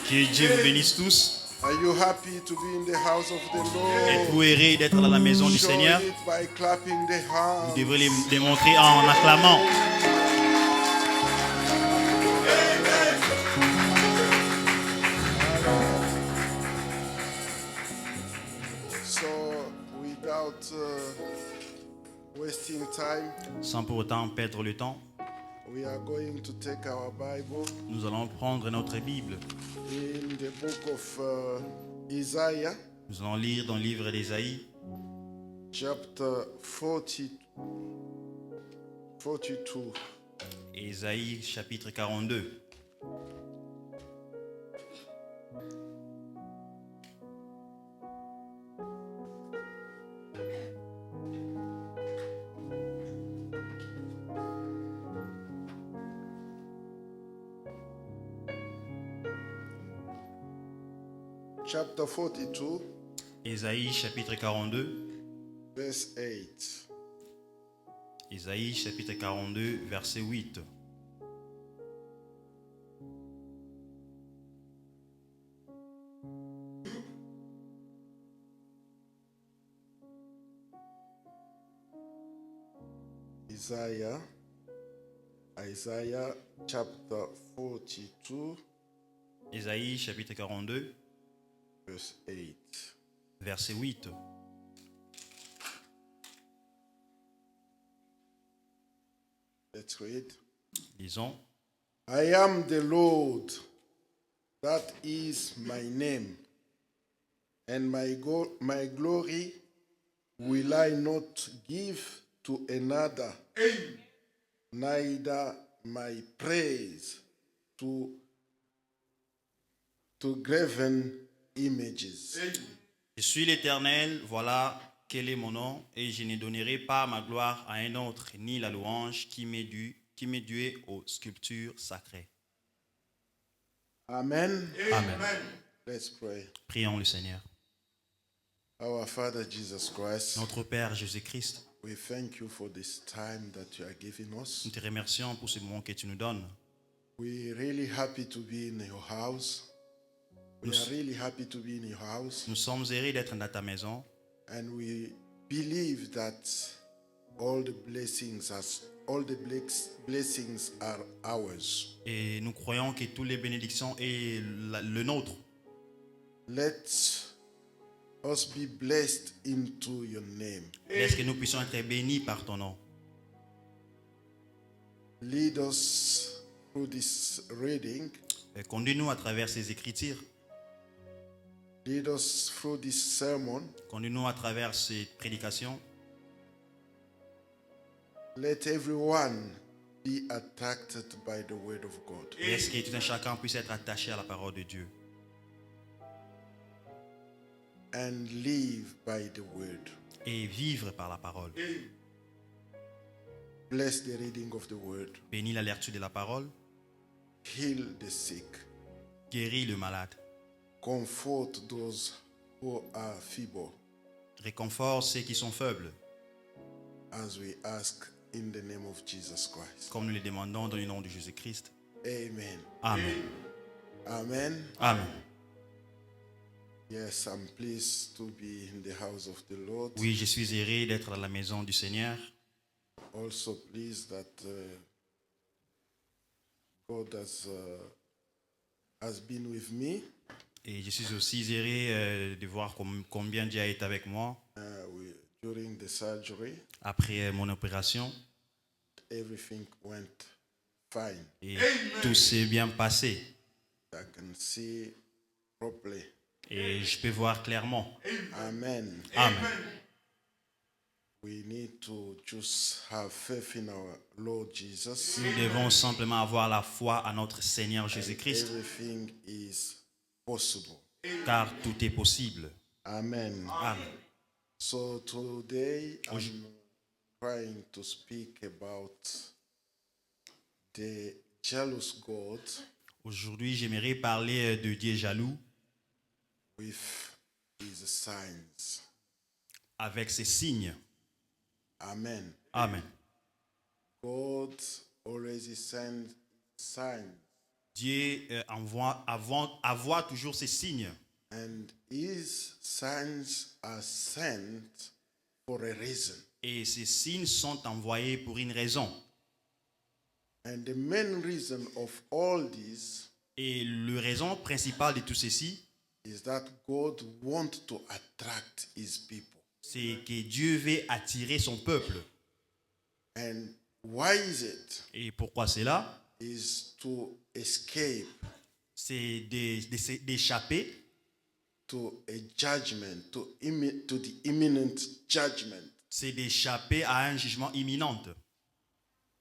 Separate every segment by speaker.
Speaker 1: Que Dieu vous bénisse tous.
Speaker 2: Are you happy to be in the house of the Lord?
Speaker 1: Êtes-vous heureux d'être dans la maison du
Speaker 2: Show
Speaker 1: Seigneur?
Speaker 2: it by clapping the hands.
Speaker 1: Vous devrez les démontrer en acclamant.
Speaker 2: So, without wasting time,
Speaker 1: Sans pour autant perdre le temps,
Speaker 2: we are going to take our Bible
Speaker 1: nous allons prendre notre Bible.
Speaker 2: in the book of Isaiah,
Speaker 1: Nous allons lire dans le livre d'Ésaïe,
Speaker 2: chapter 42.
Speaker 1: Ésaïe chapitre 42.
Speaker 2: Chapter 42,
Speaker 1: Ésaïe chapitre 42.
Speaker 2: verse 8.
Speaker 1: Ésaïe chapitre 42, verset 8.
Speaker 2: Isaiah chapter 42,
Speaker 1: Ésaïe chapitre 42,
Speaker 2: verse 8.
Speaker 1: verset 8.
Speaker 2: Let's read.
Speaker 1: Lisons.
Speaker 2: I am the Lord, that is my name, and my glory will I not give to another, neither my praise to graven images.
Speaker 1: Je suis l'Éternel, voilà quel est mon nom, et je ne donnerai pas ma gloire à un autre, ni la louange qui m'est due aux sculptures sacrées.
Speaker 2: Amen.
Speaker 1: Amen.
Speaker 2: Let's pray.
Speaker 1: Prions le Seigneur.
Speaker 2: Our Father Jesus Christ,
Speaker 1: Notre Père Jésus-Christ,
Speaker 2: we thank you for this time that you are giving us.
Speaker 1: nous te remercions pour ce moment que tu nous donnes.
Speaker 2: We're really happy to be in your house. We are really happy to be in your house.
Speaker 1: Nous sommes heureux d'être dans ta maison
Speaker 2: And we believe that all the blessings are ours.
Speaker 1: et nous croyons que toutes les bénédictions est le nôtre.
Speaker 2: Let us be blessed into your name.
Speaker 1: Laisse que nous puissions être bénis par ton nom.
Speaker 2: Lead us through this reading.
Speaker 1: Conduis-nous à travers ces écritures.
Speaker 2: Lead us through this sermon.
Speaker 1: Conduis-nous à travers ces prédications.
Speaker 2: Let everyone be attracted by the word of God.
Speaker 1: Laisse que tout un chacun puisse être attaché à la parole de Dieu.
Speaker 2: And live by the word.
Speaker 1: Et vivre par la parole.
Speaker 2: Bless the reading of the word.
Speaker 1: Bénis la lecture de la parole.
Speaker 2: Heal the sick.
Speaker 1: Guéris le malade.
Speaker 2: Comfort those who are feeble.
Speaker 1: Réconfort ceux qui sont faibles.
Speaker 2: As we ask in the name of Jesus Christ.
Speaker 1: Comme nous le demandons dans le nom de Jésus-Christ.
Speaker 2: Amen.
Speaker 1: Amen.
Speaker 2: Amen.
Speaker 1: Amen.
Speaker 2: Yes, I'm pleased to be in the house of the Lord.
Speaker 1: Oui, je suis heureux d'être dans la maison du Seigneur.
Speaker 2: Also pleased that God has been with me.
Speaker 1: Et je suis aussi heureux de voir combien Dieu est avec moi.
Speaker 2: During the surgery,
Speaker 1: Après mon opération.
Speaker 2: everything went fine.
Speaker 1: Et tout s'est bien passé.
Speaker 2: I can see properly.
Speaker 1: Et je peux voir clairement.
Speaker 2: Amen.
Speaker 1: Amen.
Speaker 2: We need to just have faith in our Lord Jesus.
Speaker 1: Nous devons simplement avoir la foi à notre Seigneur Jésus-Christ.
Speaker 2: Everything is possible.
Speaker 1: Car tout est possible.
Speaker 2: Amen.
Speaker 1: Amen.
Speaker 2: So today I'm trying to speak about the jealous God
Speaker 1: Aujourd'hui, j'aimerais parler de Dieu jaloux
Speaker 2: with his signs.
Speaker 1: avec ses signes.
Speaker 2: Amen.
Speaker 1: Amen.
Speaker 2: God always sends signs
Speaker 1: Dieu envoie toujours ces signes.
Speaker 2: And his signs are sent for a reason.
Speaker 1: Et ces signes sont envoyés pour une raison.
Speaker 2: And the main reason of all this
Speaker 1: Et la raison principale de tout ceci,
Speaker 2: is that God wants to attract his people.
Speaker 1: c'est que Dieu veut attirer son peuple.
Speaker 2: And why is it?
Speaker 1: Et pourquoi c'est là?
Speaker 2: Is to escape
Speaker 1: C'est d'échapper
Speaker 2: to a judgment, to the imminent judgment
Speaker 1: c'est d'échapper à un jugement imminent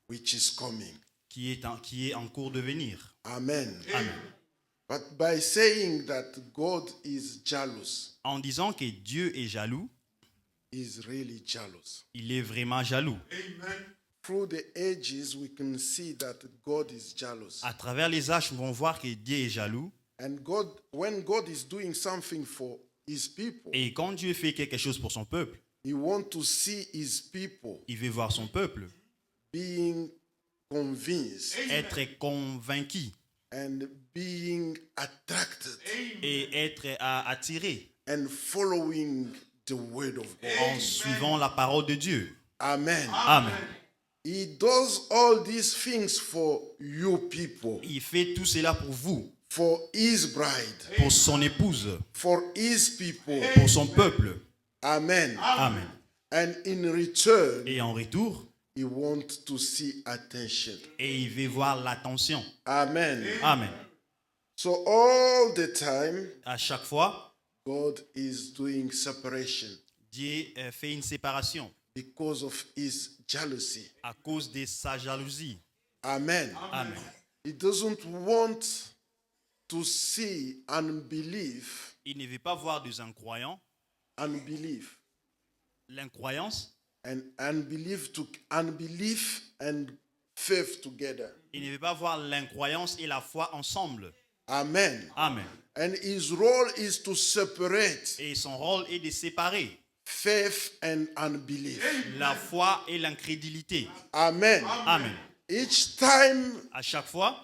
Speaker 2: which is coming.
Speaker 1: qui est en cours de venir.
Speaker 2: Amen.
Speaker 1: Amen.
Speaker 2: But by saying that God is jealous,
Speaker 1: En disant que Dieu est jaloux,
Speaker 2: is really jealous.
Speaker 1: il est vraiment jaloux.
Speaker 2: Through the ages, we can see that God is jealous.
Speaker 1: À travers les âges, nous pouvons voir que Dieu est jaloux.
Speaker 2: And God, when God is doing something for his people,
Speaker 1: Et quand Dieu fait quelque chose pour son peuple,
Speaker 2: he wants to see his people
Speaker 1: il veut voir son peuple
Speaker 2: being convinced
Speaker 1: être convaincu
Speaker 2: and being attracted
Speaker 1: et être attiré
Speaker 2: and following the word of God.
Speaker 1: en suivant la parole de Dieu.
Speaker 2: Amen.
Speaker 1: Amen.
Speaker 2: He does all these things for you people,
Speaker 1: Il fait tout cela pour vous,
Speaker 2: for his bride,
Speaker 1: pour son épouse,
Speaker 2: for his people.
Speaker 1: pour son peuple.
Speaker 2: Amen.
Speaker 1: Amen.
Speaker 2: And in return,
Speaker 1: Et en retour,
Speaker 2: he wants to see attention.
Speaker 1: et il veut voir l'attention.
Speaker 2: Amen.
Speaker 1: Amen.
Speaker 2: So all the time,
Speaker 1: À chaque fois,
Speaker 2: God is doing separation
Speaker 1: Dieu fait une séparation
Speaker 2: because of his jealousy.
Speaker 1: à cause de sa jalousie.
Speaker 2: Amen.
Speaker 1: Amen.
Speaker 2: He doesn't want to see unbelief,
Speaker 1: Il ne veut pas voir des incroyants,
Speaker 2: unbelief,
Speaker 1: l'incroyance.
Speaker 2: and unbelief and faith together.
Speaker 1: Il ne veut pas voir l'incroyance et la foi ensemble.
Speaker 2: Amen.
Speaker 1: Amen.
Speaker 2: And his role is to separate
Speaker 1: Et son rôle est de séparer
Speaker 2: faith and unbelief.
Speaker 1: la foi et l'incrédulité.
Speaker 2: Amen.
Speaker 1: Amen.
Speaker 2: Each time
Speaker 1: À chaque fois,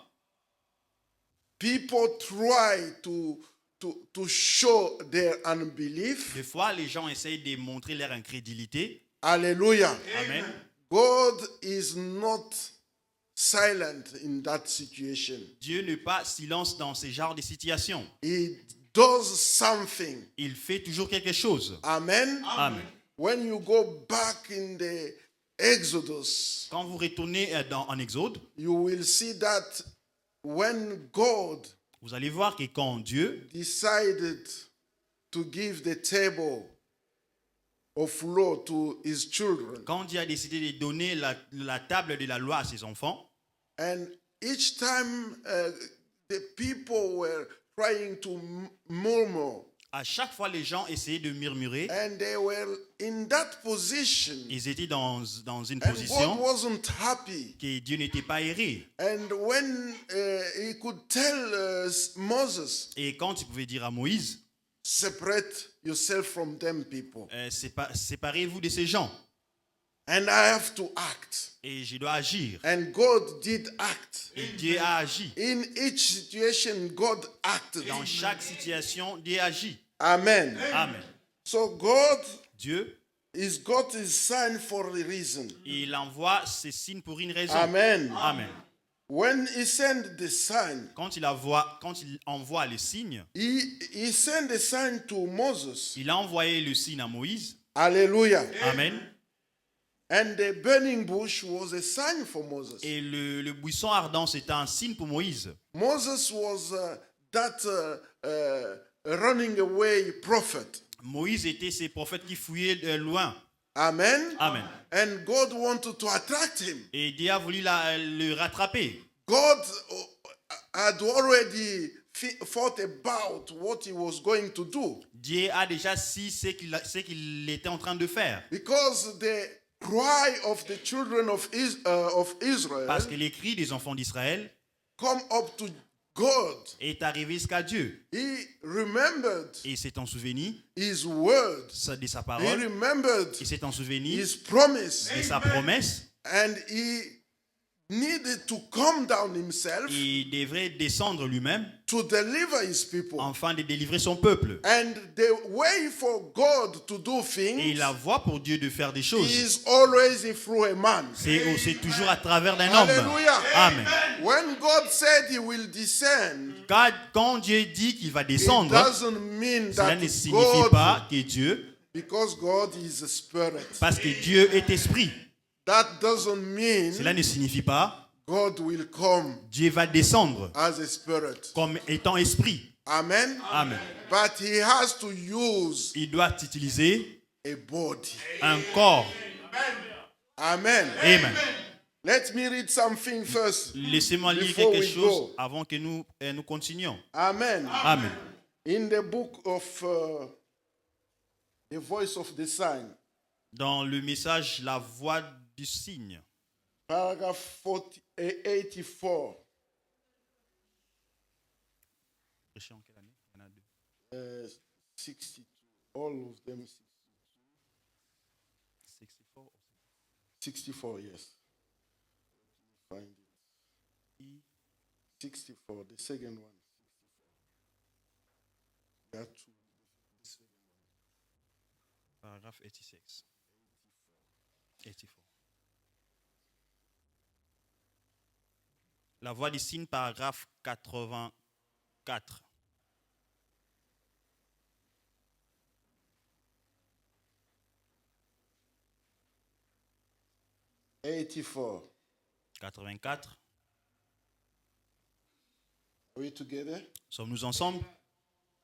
Speaker 2: people try to show their unbelief,
Speaker 1: des fois, les gens essayent de montrer leur incrédulité.
Speaker 2: hallelujah,
Speaker 1: Amen.
Speaker 2: God is not silent in that situation.
Speaker 1: Dieu n'est pas silence dans ce genre de situation.
Speaker 2: He does something.
Speaker 1: Il fait toujours quelque chose.
Speaker 2: Amen.
Speaker 1: Amen.
Speaker 2: When you go back in the Exodus,
Speaker 1: Quand vous retournez en Exode,
Speaker 2: you will see that when God
Speaker 1: vous allez voir que quand Dieu
Speaker 2: decided to give the table of law to his children,
Speaker 1: quand Dieu a décidé de donner la table de la loi à ses enfants,
Speaker 2: and each time the people were trying to murmur,
Speaker 1: à chaque fois les gens essayaient de murmurer.
Speaker 2: and they were in that position,
Speaker 1: Ils étaient dans une
Speaker 2: and God
Speaker 1: position
Speaker 2: wasn't happy.
Speaker 1: que Dieu n'était pas aéré.
Speaker 2: And when he could tell Moses,
Speaker 1: Et quand il pouvait dire à Moïse,
Speaker 2: separate yourself from them people,
Speaker 1: séparez-vous de ces gens
Speaker 2: and I have to act.
Speaker 1: et je dois agir.
Speaker 2: And God did act.
Speaker 1: Et Dieu a agi.
Speaker 2: In each situation, God acted.
Speaker 1: Dans chaque situation, Dieu agit.
Speaker 2: Amen.
Speaker 1: Amen.
Speaker 2: So God
Speaker 1: Dieu,
Speaker 2: is got his sign for a reason.
Speaker 1: il envoie ses signes pour une raison.
Speaker 2: Amen.
Speaker 1: Amen.
Speaker 2: When he sent the sign,
Speaker 1: Quand il envoie le signe,
Speaker 2: he sent the sign to Moses.
Speaker 1: il a envoyé le signe à Moïse.
Speaker 2: Hallelujah.
Speaker 1: Amen.
Speaker 2: And the burning bush was a sign for Moses.
Speaker 1: Et le buisson ardent, c'était un signe pour Moïse.
Speaker 2: Moses was that running away prophet.
Speaker 1: Moïse était ces prophètes qui fouillaient de loin.
Speaker 2: Amen.
Speaker 1: Amen.
Speaker 2: And God wanted to attract him.
Speaker 1: Et Dieu a voulu le rattraper.
Speaker 2: God had already thought about what he was going to do.
Speaker 1: Dieu a déjà su ce qu'il était en train de faire.
Speaker 2: Because the cry of the children of Israel
Speaker 1: Parce que les cris des enfants d'Israël
Speaker 2: come up to God.
Speaker 1: est arrivé jusqu'à Dieu.
Speaker 2: He remembered
Speaker 1: Et c'est en souvenir
Speaker 2: his word.
Speaker 1: de sa
Speaker 2: He
Speaker 1: parole.
Speaker 2: remembered
Speaker 1: Et c'est en souvenir
Speaker 2: his promise.
Speaker 1: de sa promesse.
Speaker 2: And he needed to come down himself
Speaker 1: Il devrait descendre lui-même
Speaker 2: to deliver his people.
Speaker 1: afin de délivrer son peuple.
Speaker 2: And the way for God to do
Speaker 1: Et
Speaker 2: things
Speaker 1: la voie pour Dieu de faire des choses,
Speaker 2: is always through a man.
Speaker 1: c'est toujours à travers d'un homme.
Speaker 2: Hallelujah.
Speaker 1: Amen.
Speaker 2: When God said he will descend,
Speaker 1: Quand Dieu dit qu'il va
Speaker 2: it
Speaker 1: descendre,
Speaker 2: doesn't mean
Speaker 1: cela
Speaker 2: that
Speaker 1: ne signifie
Speaker 2: God,
Speaker 1: pas que Dieu,
Speaker 2: because God is a spirit,
Speaker 1: parce que Dieu est esprit,
Speaker 2: that doesn't mean
Speaker 1: cela ne signifie pas
Speaker 2: God will come
Speaker 1: Dieu va descendre
Speaker 2: as a spirit.
Speaker 1: comme étant esprit.
Speaker 2: Amen.
Speaker 1: Amen.
Speaker 2: But he has to use
Speaker 1: Il doit utiliser
Speaker 2: a body.
Speaker 1: un corps.
Speaker 2: Amen.
Speaker 1: Amen.
Speaker 2: Let me read something first.
Speaker 1: Laissez-moi lire
Speaker 2: Before
Speaker 1: quelque
Speaker 2: we
Speaker 1: chose
Speaker 2: go.
Speaker 1: avant que nous continuions.
Speaker 2: Amen.
Speaker 1: Amen.
Speaker 2: In the book of The Voice of the Sign,
Speaker 1: Dans le message La voix du cygne,
Speaker 2: paragraph 84,
Speaker 1: prêché en quelle année? Il y en a deux.
Speaker 2: 62, all of them
Speaker 1: 64 ou
Speaker 2: 64, yes. Find it. 64, the second one. There are two.
Speaker 1: Paragraphe 86. 84. La voix du cygne, paragraphe 84.
Speaker 2: $84.
Speaker 1: 84.
Speaker 2: Are we together?
Speaker 1: Sommes-nous ensemble?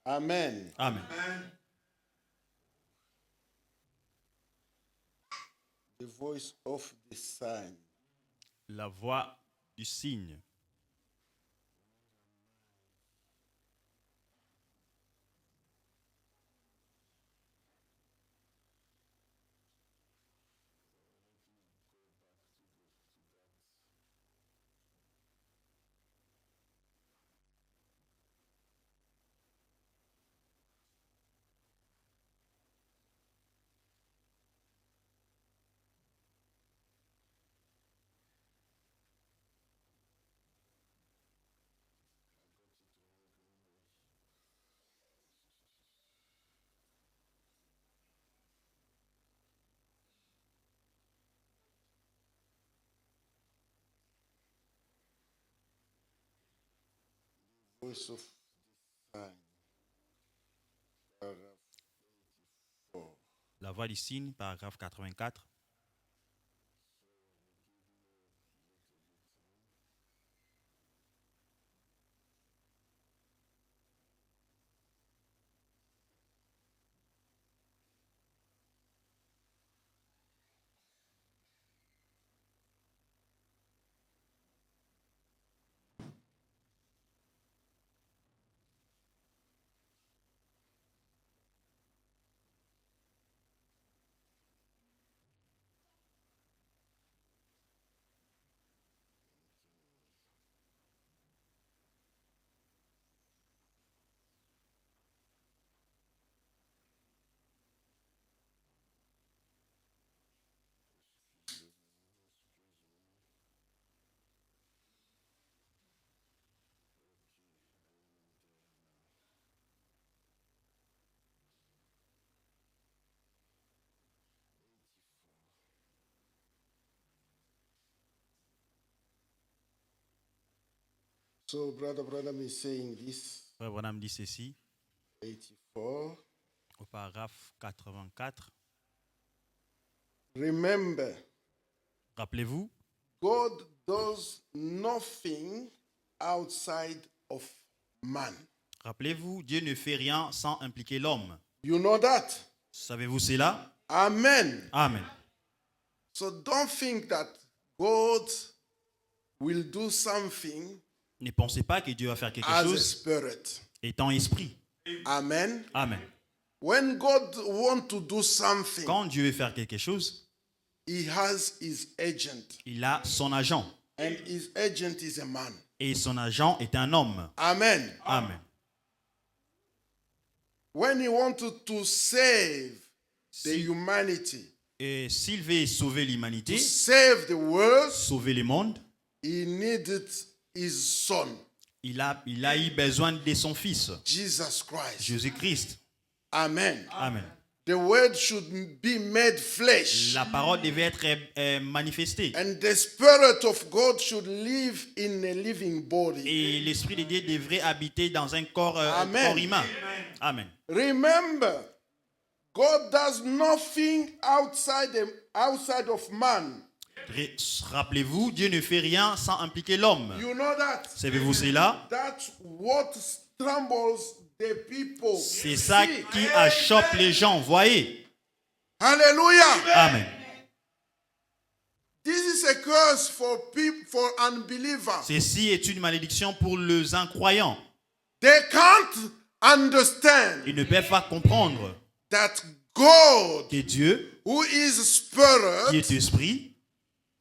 Speaker 2: Amen.
Speaker 1: Amen.
Speaker 2: The voice of the sign.
Speaker 1: La voix du cygne.
Speaker 2: Voice of the sign. Paragraph 84.
Speaker 1: La voix du cygne, paragraphe 84.
Speaker 2: So, Brother Branham is saying this.
Speaker 1: Frère Branham dit ceci
Speaker 2: 84.
Speaker 1: au paragraphe 84.
Speaker 2: Remember,
Speaker 1: Rappelez-vous,
Speaker 2: God does nothing outside of man.
Speaker 1: rappelez-vous, Dieu ne fait rien sans impliquer l'homme.
Speaker 2: You know that?
Speaker 1: Savez-vous cela?
Speaker 2: Amen.
Speaker 1: Amen.
Speaker 2: So don't think that God will do something
Speaker 1: Ne pensez pas que Dieu va faire quelque
Speaker 2: as a
Speaker 1: chose
Speaker 2: spirit.
Speaker 1: étant esprit.
Speaker 2: Amen.
Speaker 1: Amen.
Speaker 2: When God wants to do something,
Speaker 1: Quand Dieu veut faire quelque chose,
Speaker 2: he has his agent.
Speaker 1: il a son agent.
Speaker 2: And his agent is a man.
Speaker 1: Et son agent est un homme.
Speaker 2: Amen.
Speaker 1: Amen.
Speaker 2: When he wanted to save the
Speaker 1: Si-
Speaker 2: humanity,
Speaker 1: Et s'il veut sauver
Speaker 2: to
Speaker 1: l'humanité,
Speaker 2: save the world,
Speaker 1: sauver le monde,
Speaker 2: he needed his son,
Speaker 1: Il a eu besoin de son fils,
Speaker 2: Jesus Christ.
Speaker 1: Jésus-Christ.
Speaker 2: Amen.
Speaker 1: Amen.
Speaker 2: The word should be made flesh.
Speaker 1: La parole devait être manifestée.
Speaker 2: And the Spirit of God should live in a living body.
Speaker 1: Et l'Esprit de Dieu devrait habiter dans un corps,
Speaker 2: Amen.
Speaker 1: corps humain. Amen.
Speaker 2: Remember, God does nothing outside of man.
Speaker 1: Rappelez-vous, Dieu ne fait rien sans impliquer l'homme.
Speaker 2: You know that?
Speaker 1: Savez-vous cela?
Speaker 2: That's what troubles the people.
Speaker 1: C'est ça qui achoppe les gens, voyez?
Speaker 2: Hallelujah.
Speaker 1: Amen.
Speaker 2: This is a curse for people, for unbelievers.
Speaker 1: Ceci est une malédiction pour les incroyants.
Speaker 2: They can't understand
Speaker 1: Ils ne peuvent pas comprendre
Speaker 2: that God,
Speaker 1: que Dieu,
Speaker 2: who is
Speaker 1: qui
Speaker 2: spirit,
Speaker 1: est esprit,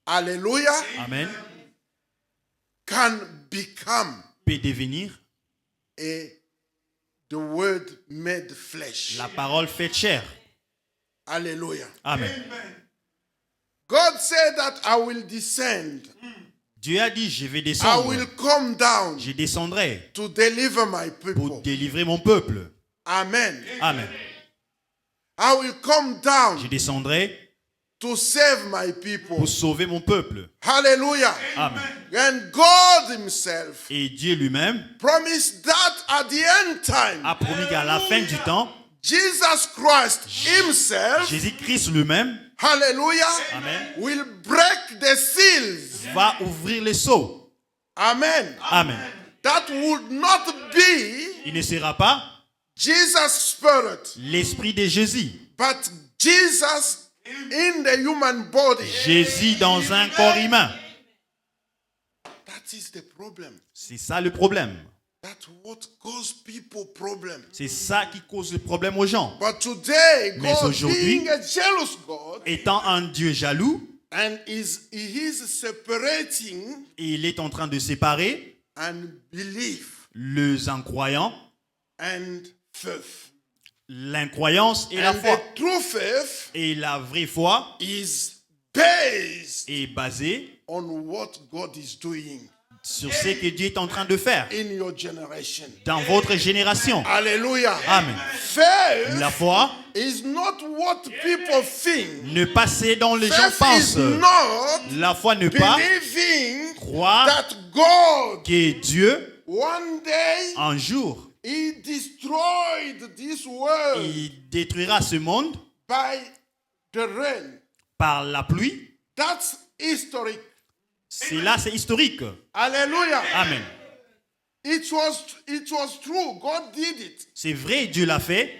Speaker 2: hallelujah,
Speaker 1: Amen,
Speaker 2: can become
Speaker 1: peut devenir
Speaker 2: the word made flesh.
Speaker 1: la parole faite chair.
Speaker 2: Hallelujah.
Speaker 1: Amen.
Speaker 2: God said that I will descend.
Speaker 1: Dieu a dit, je vais
Speaker 2: I
Speaker 1: descendre.
Speaker 2: will come down
Speaker 1: Je descendrai
Speaker 2: to deliver my
Speaker 1: pour
Speaker 2: people.
Speaker 1: délivrer mon peuple.
Speaker 2: Amen.
Speaker 1: Amen.
Speaker 2: I will come down
Speaker 1: Je descendrai
Speaker 2: to save my people.
Speaker 1: pour sauver mon peuple.
Speaker 2: Hallelujah.
Speaker 1: Amen.
Speaker 2: And God himself
Speaker 1: Et Dieu lui-même
Speaker 2: promised that at the end time,
Speaker 1: a promis qu'à la fin du temps,
Speaker 2: Jesus Christ himself,
Speaker 1: Jésus-Christ lui-même
Speaker 2: hallelujah,
Speaker 1: Amen.
Speaker 2: will break the seals.
Speaker 1: va ouvrir les sceaux.
Speaker 2: Amen.
Speaker 1: Amen.
Speaker 2: That would not be
Speaker 1: Il ne sera pas
Speaker 2: Jesus' spirit,
Speaker 1: l'esprit de Jésus.
Speaker 2: but Jesus in the human body.
Speaker 1: Jésus dans un corps humain.
Speaker 2: That is the problem.
Speaker 1: C'est ça le problème.
Speaker 2: That's what causes people problem.
Speaker 1: C'est ça qui cause le problème aux gens.
Speaker 2: But today,
Speaker 1: Mais
Speaker 2: God
Speaker 1: aujourd'hui,
Speaker 2: being a jealous God,
Speaker 1: étant un Dieu jaloux,
Speaker 2: and he is separating
Speaker 1: et il est en train de séparer
Speaker 2: unbelief
Speaker 1: les incroyants,
Speaker 2: and faith.
Speaker 1: l'incroyance et la
Speaker 2: And
Speaker 1: foi.
Speaker 2: the true faith
Speaker 1: Et la vraie foi
Speaker 2: is based
Speaker 1: est basée
Speaker 2: on what God is doing
Speaker 1: sur ce que Dieu est en train de faire
Speaker 2: in your generation.
Speaker 1: dans votre génération.
Speaker 2: Hallelujah.
Speaker 1: Amen.
Speaker 2: Faith
Speaker 1: La foi,
Speaker 2: is not what people think.
Speaker 1: ne pas ce dont les gens
Speaker 2: Faith is
Speaker 1: pensent.
Speaker 2: not
Speaker 1: La foi ne pas
Speaker 2: believing
Speaker 1: croire
Speaker 2: that God
Speaker 1: que Dieu,
Speaker 2: one day
Speaker 1: un jour,
Speaker 2: he destroyed this world
Speaker 1: il détruira ce monde
Speaker 2: by the rain.
Speaker 1: par la pluie.
Speaker 2: That's historic.
Speaker 1: C'est historique.
Speaker 2: Hallelujah.
Speaker 1: Amen.
Speaker 2: It was true. God did it.
Speaker 1: C'est vrai, Dieu l'a fait.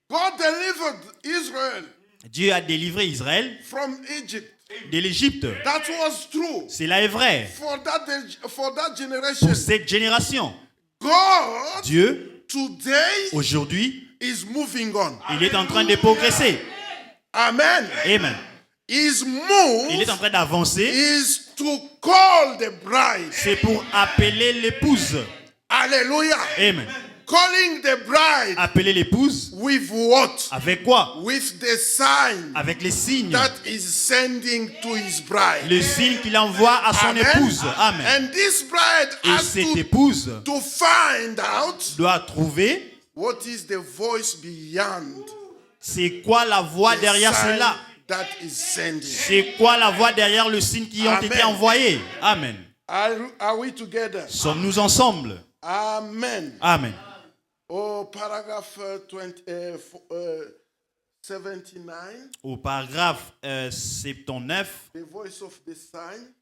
Speaker 2: God delivered Israel
Speaker 1: Dieu a délivré Israël
Speaker 2: from Egypt.
Speaker 1: de l'Égypte.
Speaker 2: That was true.
Speaker 1: Cela est vrai
Speaker 2: For that generation.
Speaker 1: pour cette génération.
Speaker 2: God
Speaker 1: Dieu,
Speaker 2: today
Speaker 1: aujourd'hui,
Speaker 2: is moving on.
Speaker 1: il est en train de progresser.
Speaker 2: Amen.
Speaker 1: Amen.
Speaker 2: His
Speaker 1: Il
Speaker 2: move
Speaker 1: est en train d'avancer.
Speaker 2: is to call the bride.
Speaker 1: C'est pour appeler l'épouse.
Speaker 2: Hallelujah.
Speaker 1: Amen.
Speaker 2: Calling the bride
Speaker 1: Appeler l'épouse
Speaker 2: with what?
Speaker 1: avec quoi?
Speaker 2: With the sign
Speaker 1: Avec les signes.
Speaker 2: that is sending to his bride.
Speaker 1: Le signe qu'il envoie à son
Speaker 2: Amen.
Speaker 1: épouse. Amen.
Speaker 2: And this bride
Speaker 1: Et
Speaker 2: has
Speaker 1: cette épouse
Speaker 2: to find out
Speaker 1: doit trouver
Speaker 2: what is the voice beyond
Speaker 1: c'est quoi la voix
Speaker 2: the
Speaker 1: derrière
Speaker 2: sign
Speaker 1: cela.
Speaker 2: that is sending.
Speaker 1: C'est quoi la voix derrière le signe qui ont
Speaker 2: Amen.
Speaker 1: été envoyés. Amen.
Speaker 2: Are we together?
Speaker 1: Sommes-nous ensemble?
Speaker 2: Amen.
Speaker 1: Amen.
Speaker 2: Oh, paragraph 79.
Speaker 1: Au paragraphe 79,
Speaker 2: The voice of the sign.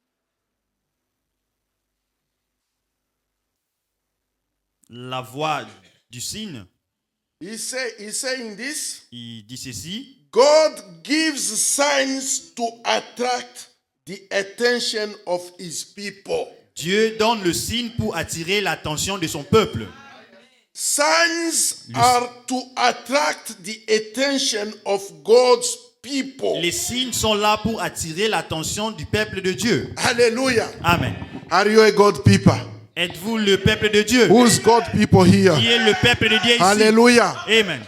Speaker 1: la voix du signe,
Speaker 2: He's saying this.
Speaker 1: il dit ceci.
Speaker 2: God gives signs to attract the attention of his people.
Speaker 1: Dieu donne le signe pour attirer l'attention de son peuple.
Speaker 2: Signs are to attract the attention of God's people.
Speaker 1: Les signes sont là pour attirer l'attention du peuple de Dieu.
Speaker 2: Hallelujah.
Speaker 1: Amen.
Speaker 2: Are you a God people?
Speaker 1: Êtes-vous le peuple de Dieu?
Speaker 2: Who's God people here?
Speaker 1: Qui est le peuple de Dieu ici?
Speaker 2: Hallelujah.
Speaker 1: Amen.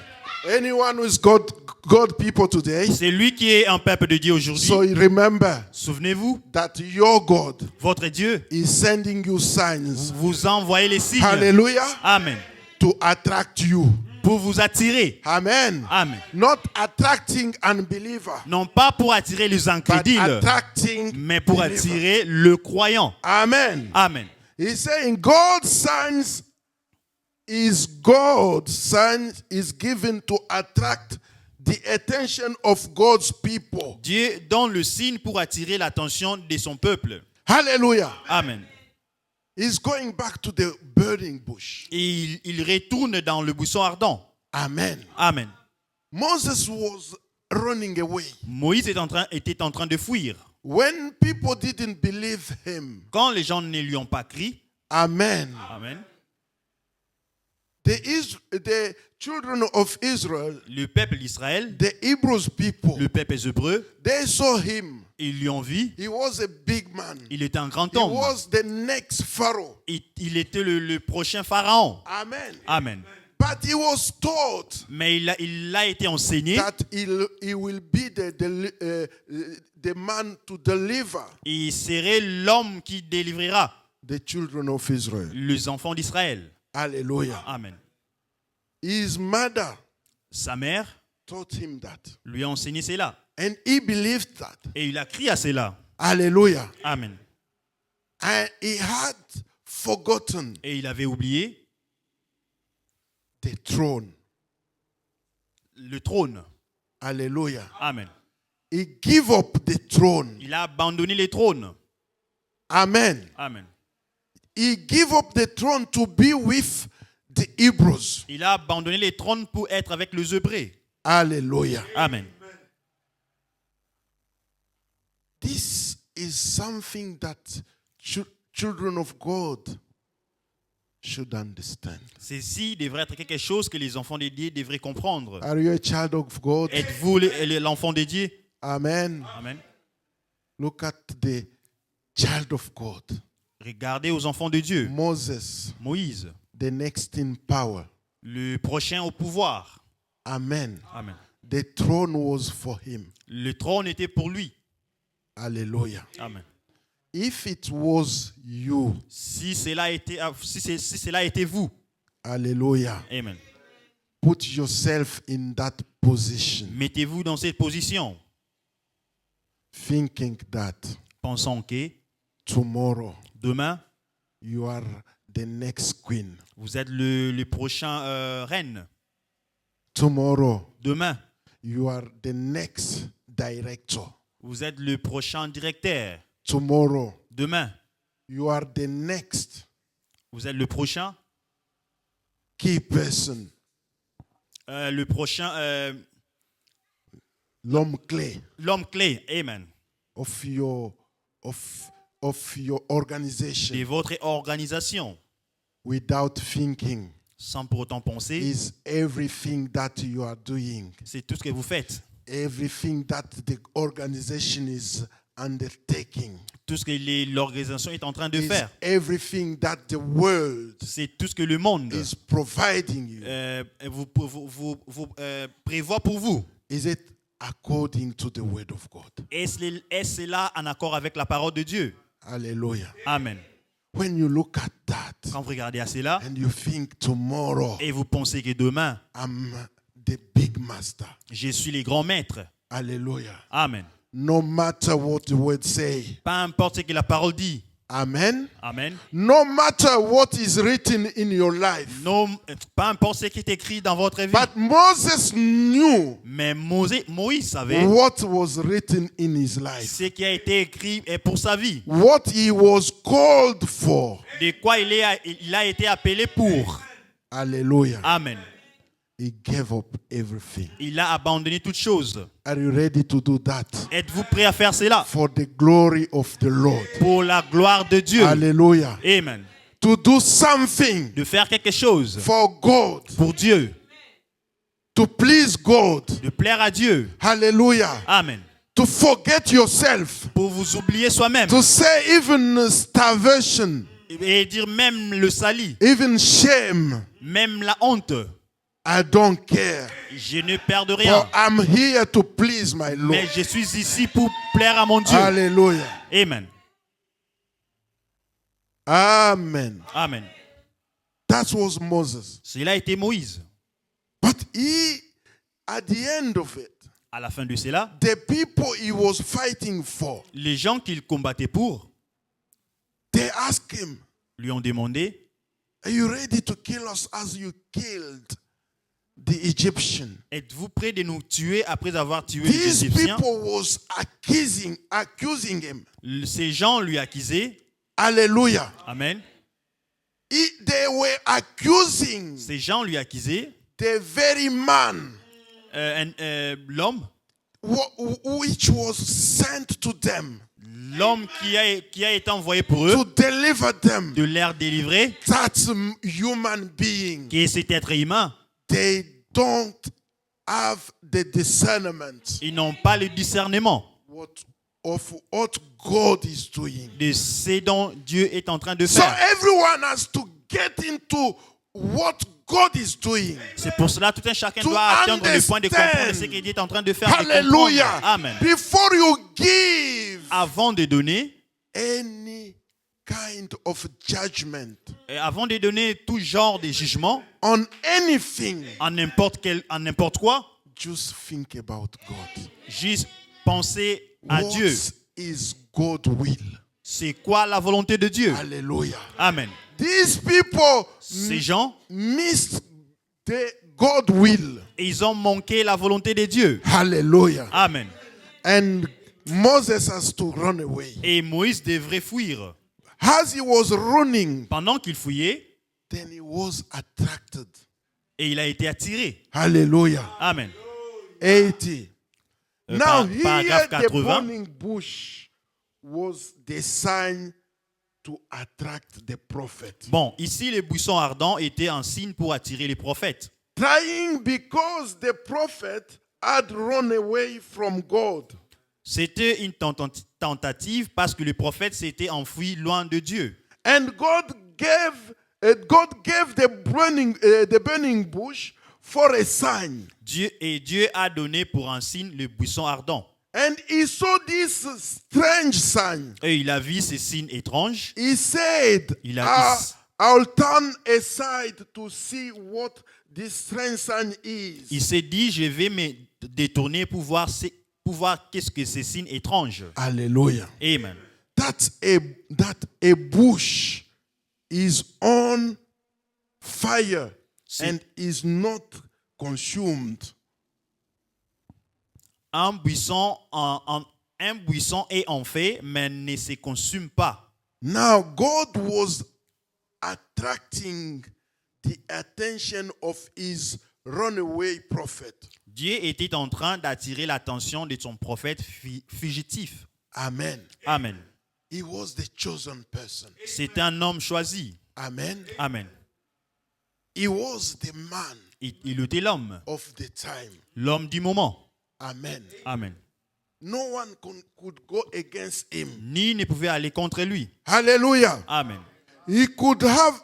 Speaker 2: Anyone who's God God people today.
Speaker 1: C'est lui qui est un peuple de Dieu aujourd'hui.
Speaker 2: So remember
Speaker 1: Souvenez-vous,
Speaker 2: that your God
Speaker 1: votre Dieu
Speaker 2: is sending you signs.
Speaker 1: vous envoie les signes.
Speaker 2: Hallelujah.
Speaker 1: Amen.
Speaker 2: To attract you.
Speaker 1: Pour vous attirer.
Speaker 2: Amen.
Speaker 1: Amen.
Speaker 2: Not attracting unbeliever,
Speaker 1: Non pas pour attirer les
Speaker 2: but
Speaker 1: incrédules,
Speaker 2: attracting
Speaker 1: mais pour
Speaker 2: believer.
Speaker 1: attirer le croyant.
Speaker 2: Amen.
Speaker 1: Amen.
Speaker 2: He's saying God's signs is given to attract the attention of God's people.
Speaker 1: Dieu donne le signe pour attirer l'attention de son peuple.
Speaker 2: Hallelujah.
Speaker 1: Amen.
Speaker 2: He's going back to the burning bush.
Speaker 1: Et il retourne dans le buisson ardent.
Speaker 2: Amen.
Speaker 1: Amen.
Speaker 2: Moses was running away.
Speaker 1: Moïse était en train de fuir.
Speaker 2: When people didn't believe him.
Speaker 1: Quand les gens ne lui ont pas crié.
Speaker 2: Amen.
Speaker 1: Amen.
Speaker 2: The children of Israel,
Speaker 1: Le peuple d'Israël,
Speaker 2: the Hebrews people,
Speaker 1: le peuple hébreu,
Speaker 2: they saw him.
Speaker 1: ils lui ont vu.
Speaker 2: He was a big man.
Speaker 1: Il était un grand
Speaker 2: He
Speaker 1: homme.
Speaker 2: was the next Pharaoh.
Speaker 1: Il était le prochain pharaon.
Speaker 2: Amen.
Speaker 1: Amen.
Speaker 2: But he was taught
Speaker 1: Mais il a été enseigné.
Speaker 2: that he will be the man to deliver
Speaker 1: Il serait l'homme qui délivrera
Speaker 2: the children of Israel.
Speaker 1: les enfants d'Israël.
Speaker 2: Hallelujah.
Speaker 1: Amen.
Speaker 2: His mother
Speaker 1: Sa mère
Speaker 2: taught him that.
Speaker 1: lui a enseigné cela.
Speaker 2: And he believed that.
Speaker 1: Et il a crié à cela.
Speaker 2: Hallelujah.
Speaker 1: Amen.
Speaker 2: And he had forgotten
Speaker 1: Et il avait oublié
Speaker 2: the throne.
Speaker 1: le trône.
Speaker 2: Hallelujah.
Speaker 1: Amen.
Speaker 2: He gave up the throne.
Speaker 1: Il a abandonné les trônes.
Speaker 2: Amen.
Speaker 1: Amen.
Speaker 2: He gave up the throne to be with the Hebrews.
Speaker 1: Il a abandonné les trônes pour être avec les Hébreux.
Speaker 2: Hallelujah.
Speaker 1: Amen.
Speaker 2: This is something that children of God should understand.
Speaker 1: Ceci devrait être quelque chose que les enfants de Dieu devraient comprendre.
Speaker 2: Are you a child of God?
Speaker 1: Êtes-vous l'enfant de Dieu?
Speaker 2: Amen.
Speaker 1: Amen.
Speaker 2: Look at the child of God.
Speaker 1: Regardez aux enfants de Dieu.
Speaker 2: Moses,
Speaker 1: Moïse,
Speaker 2: the next in power.
Speaker 1: le prochain au pouvoir.
Speaker 2: Amen.
Speaker 1: Amen.
Speaker 2: The throne was for him.
Speaker 1: Le trône était pour lui.
Speaker 2: Hallelujah.
Speaker 1: Amen.
Speaker 2: If it was you,
Speaker 1: Si cela était vous.
Speaker 2: hallelujah,
Speaker 1: Amen.
Speaker 2: put yourself in that position,
Speaker 1: Mettez-vous dans cette position.
Speaker 2: thinking that
Speaker 1: Pensons que
Speaker 2: tomorrow
Speaker 1: demain,
Speaker 2: you are the next queen.
Speaker 1: vous êtes le prochain reine.
Speaker 2: Tomorrow
Speaker 1: Demain,
Speaker 2: you are the next director.
Speaker 1: vous êtes le prochain directeur.
Speaker 2: Tomorrow
Speaker 1: Demain,
Speaker 2: you are the next
Speaker 1: vous êtes le prochain.
Speaker 2: key person,
Speaker 1: Le prochain,
Speaker 2: l'homme clé
Speaker 1: l'homme clé. Amen.
Speaker 2: of your organization.
Speaker 1: De votre organisation.
Speaker 2: Without thinking,
Speaker 1: Sans pour autant penser,
Speaker 2: is everything that you are doing,
Speaker 1: c'est tout ce que vous faites.
Speaker 2: everything that the organization is undertaking,
Speaker 1: Tout ce que l'organisation est en train de
Speaker 2: is
Speaker 1: faire.
Speaker 2: everything that the world
Speaker 1: C'est tout ce que le monde
Speaker 2: is providing you.
Speaker 1: vous prévoit pour vous.
Speaker 2: Is it according to the word of God?
Speaker 1: Est-ce là en accord avec la parole de Dieu?
Speaker 2: Hallelujah.
Speaker 1: Amen.
Speaker 2: When you look at that
Speaker 1: Quand vous regardez à cela
Speaker 2: and you think tomorrow
Speaker 1: et vous pensez que demain,
Speaker 2: I'm the big master.
Speaker 1: je suis les grands maîtres.
Speaker 2: Hallelujah.
Speaker 1: Amen.
Speaker 2: No matter what the word say.
Speaker 1: Peu importe ce que la parole dit.
Speaker 2: Amen.
Speaker 1: Amen.
Speaker 2: No matter what is written in your life.
Speaker 1: Non, peu importe ce qui est écrit dans votre vie.
Speaker 2: But Moses knew
Speaker 1: Mais Moïse savait
Speaker 2: what was written in his life.
Speaker 1: ce qui a été écrit est pour sa vie.
Speaker 2: What he was called for.
Speaker 1: De quoi il a été appelé pour.
Speaker 2: Hallelujah.
Speaker 1: Amen.
Speaker 2: He gave up everything.
Speaker 1: Il a abandonné toutes choses.
Speaker 2: Are you ready to do that?
Speaker 1: Êtes-vous prêt à faire cela?
Speaker 2: For the glory of the Lord.
Speaker 1: Pour la gloire de Dieu.
Speaker 2: Hallelujah.
Speaker 1: Amen.
Speaker 2: To do something
Speaker 1: De faire quelque chose
Speaker 2: for God.
Speaker 1: pour Dieu.
Speaker 2: To please God.
Speaker 1: De plaire à Dieu.
Speaker 2: Hallelujah.
Speaker 1: Amen.
Speaker 2: To forget yourself.
Speaker 1: Pour vous oublier soi-même.
Speaker 2: To say even starvation.
Speaker 1: Et dire même le sali.
Speaker 2: Even shame.
Speaker 1: Même la honte.
Speaker 2: I don't care.
Speaker 1: Je ne perds de
Speaker 2: But
Speaker 1: rien.
Speaker 2: I'm here to please my Lord.
Speaker 1: Mais je suis ici pour plaire à mon Dieu.
Speaker 2: Hallelujah.
Speaker 1: Amen.
Speaker 2: Amen.
Speaker 1: Amen.
Speaker 2: That was Moses.
Speaker 1: Cela a été Moïse.
Speaker 2: But at the end of it,
Speaker 1: À la fin de cela,
Speaker 2: the people he was fighting for,
Speaker 1: les gens qu'il combattait pour
Speaker 2: they asked him,
Speaker 1: lui ont demandé,
Speaker 2: are you ready to kill us as you killed the Egyptian?
Speaker 1: êtes-vous prêts de nous tuer après avoir tué les
Speaker 2: These
Speaker 1: Égyptiens?
Speaker 2: people was accusing him.
Speaker 1: Ces gens lui accusaient.
Speaker 2: Hallelujah.
Speaker 1: Amen.
Speaker 2: They were accusing
Speaker 1: Ces gens lui accusaient
Speaker 2: the very man
Speaker 1: l'homme
Speaker 2: which was sent to them
Speaker 1: l'homme qui a été envoyé pour
Speaker 2: to
Speaker 1: eux,
Speaker 2: deliver them.
Speaker 1: de leur délivrer,
Speaker 2: That human being,
Speaker 1: qui est cet être humain.
Speaker 2: they don't have the discernment
Speaker 1: Ils n'ont pas le discernement
Speaker 2: of what God is doing.
Speaker 1: de ce dont Dieu est en train de
Speaker 2: So
Speaker 1: faire.
Speaker 2: everyone has to get into what God is doing.
Speaker 1: C'est pour cela tout un chacun
Speaker 2: To
Speaker 1: doit atteindre le point de comprendre
Speaker 2: understand.
Speaker 1: ce qu'il est en train de faire. de
Speaker 2: Hallelujah.
Speaker 1: comprendre. Amen.
Speaker 2: Before you give
Speaker 1: Avant de donner,
Speaker 2: any kind of judgment
Speaker 1: et avant de donner tout genre de jugement
Speaker 2: on anything,
Speaker 1: en n'importe quoi,
Speaker 2: just think about God.
Speaker 1: juste penser à
Speaker 2: What
Speaker 1: Dieu.
Speaker 2: is God's will?
Speaker 1: C'est quoi la volonté de Dieu?
Speaker 2: Hallelujah.
Speaker 1: Amen.
Speaker 2: These people
Speaker 1: Ces gens,
Speaker 2: missed the God will.
Speaker 1: ils ont manqué la volonté de Dieu.
Speaker 2: Hallelujah.
Speaker 1: Amen.
Speaker 2: And Moses has to run away.
Speaker 1: Et Moïse devrait fuir.
Speaker 2: As he was running,
Speaker 1: Pendant qu'il fouillait,
Speaker 2: then he was attracted.
Speaker 1: et il a été attiré.
Speaker 2: Hallelujah.
Speaker 1: Amen.
Speaker 2: 80. Now here
Speaker 1: paragraphe
Speaker 2: the
Speaker 1: 80.
Speaker 2: burning bush was the sign to attract the prophet.
Speaker 1: Bon, ici, les buissons ardents étaient un signe pour attirer les prophètes.
Speaker 2: Trying because the prophet had run away from God.
Speaker 1: C'était une tentative parce que le prophète s'était enfui loin de Dieu.
Speaker 2: And God gave the burning bush for a sign.
Speaker 1: Dieu a donné pour un signe le buisson ardent.
Speaker 2: And he saw this strange sign.
Speaker 1: Et il a vu ces signes étranges.
Speaker 2: He said,
Speaker 1: Il a dit-
Speaker 2: I'll turn aside to see what this strange sign is.
Speaker 1: Il s'est dit, je vais me détourner pour voir qu'est-ce que ces signes étranges.
Speaker 2: Hallelujah.
Speaker 1: Amen.
Speaker 2: That a bush is on fire and is not consumed.
Speaker 1: Un buisson est en feu, mais ne se consume pas.
Speaker 2: Now God was attracting the attention of his runaway prophet.
Speaker 1: Dieu était en train d'attirer l'attention de son prophète fugitif.
Speaker 2: Amen.
Speaker 1: Amen.
Speaker 2: He was the chosen person.
Speaker 1: C'est un homme choisi.
Speaker 2: Amen.
Speaker 1: Amen.
Speaker 2: He was the man
Speaker 1: Il était l'homme,
Speaker 2: of the time.
Speaker 1: l'homme du moment.
Speaker 2: Amen.
Speaker 1: Amen.
Speaker 2: No one could go against him.
Speaker 1: Ni ne pouvait aller contre lui.
Speaker 2: Hallelujah.
Speaker 1: Amen.
Speaker 2: He could have,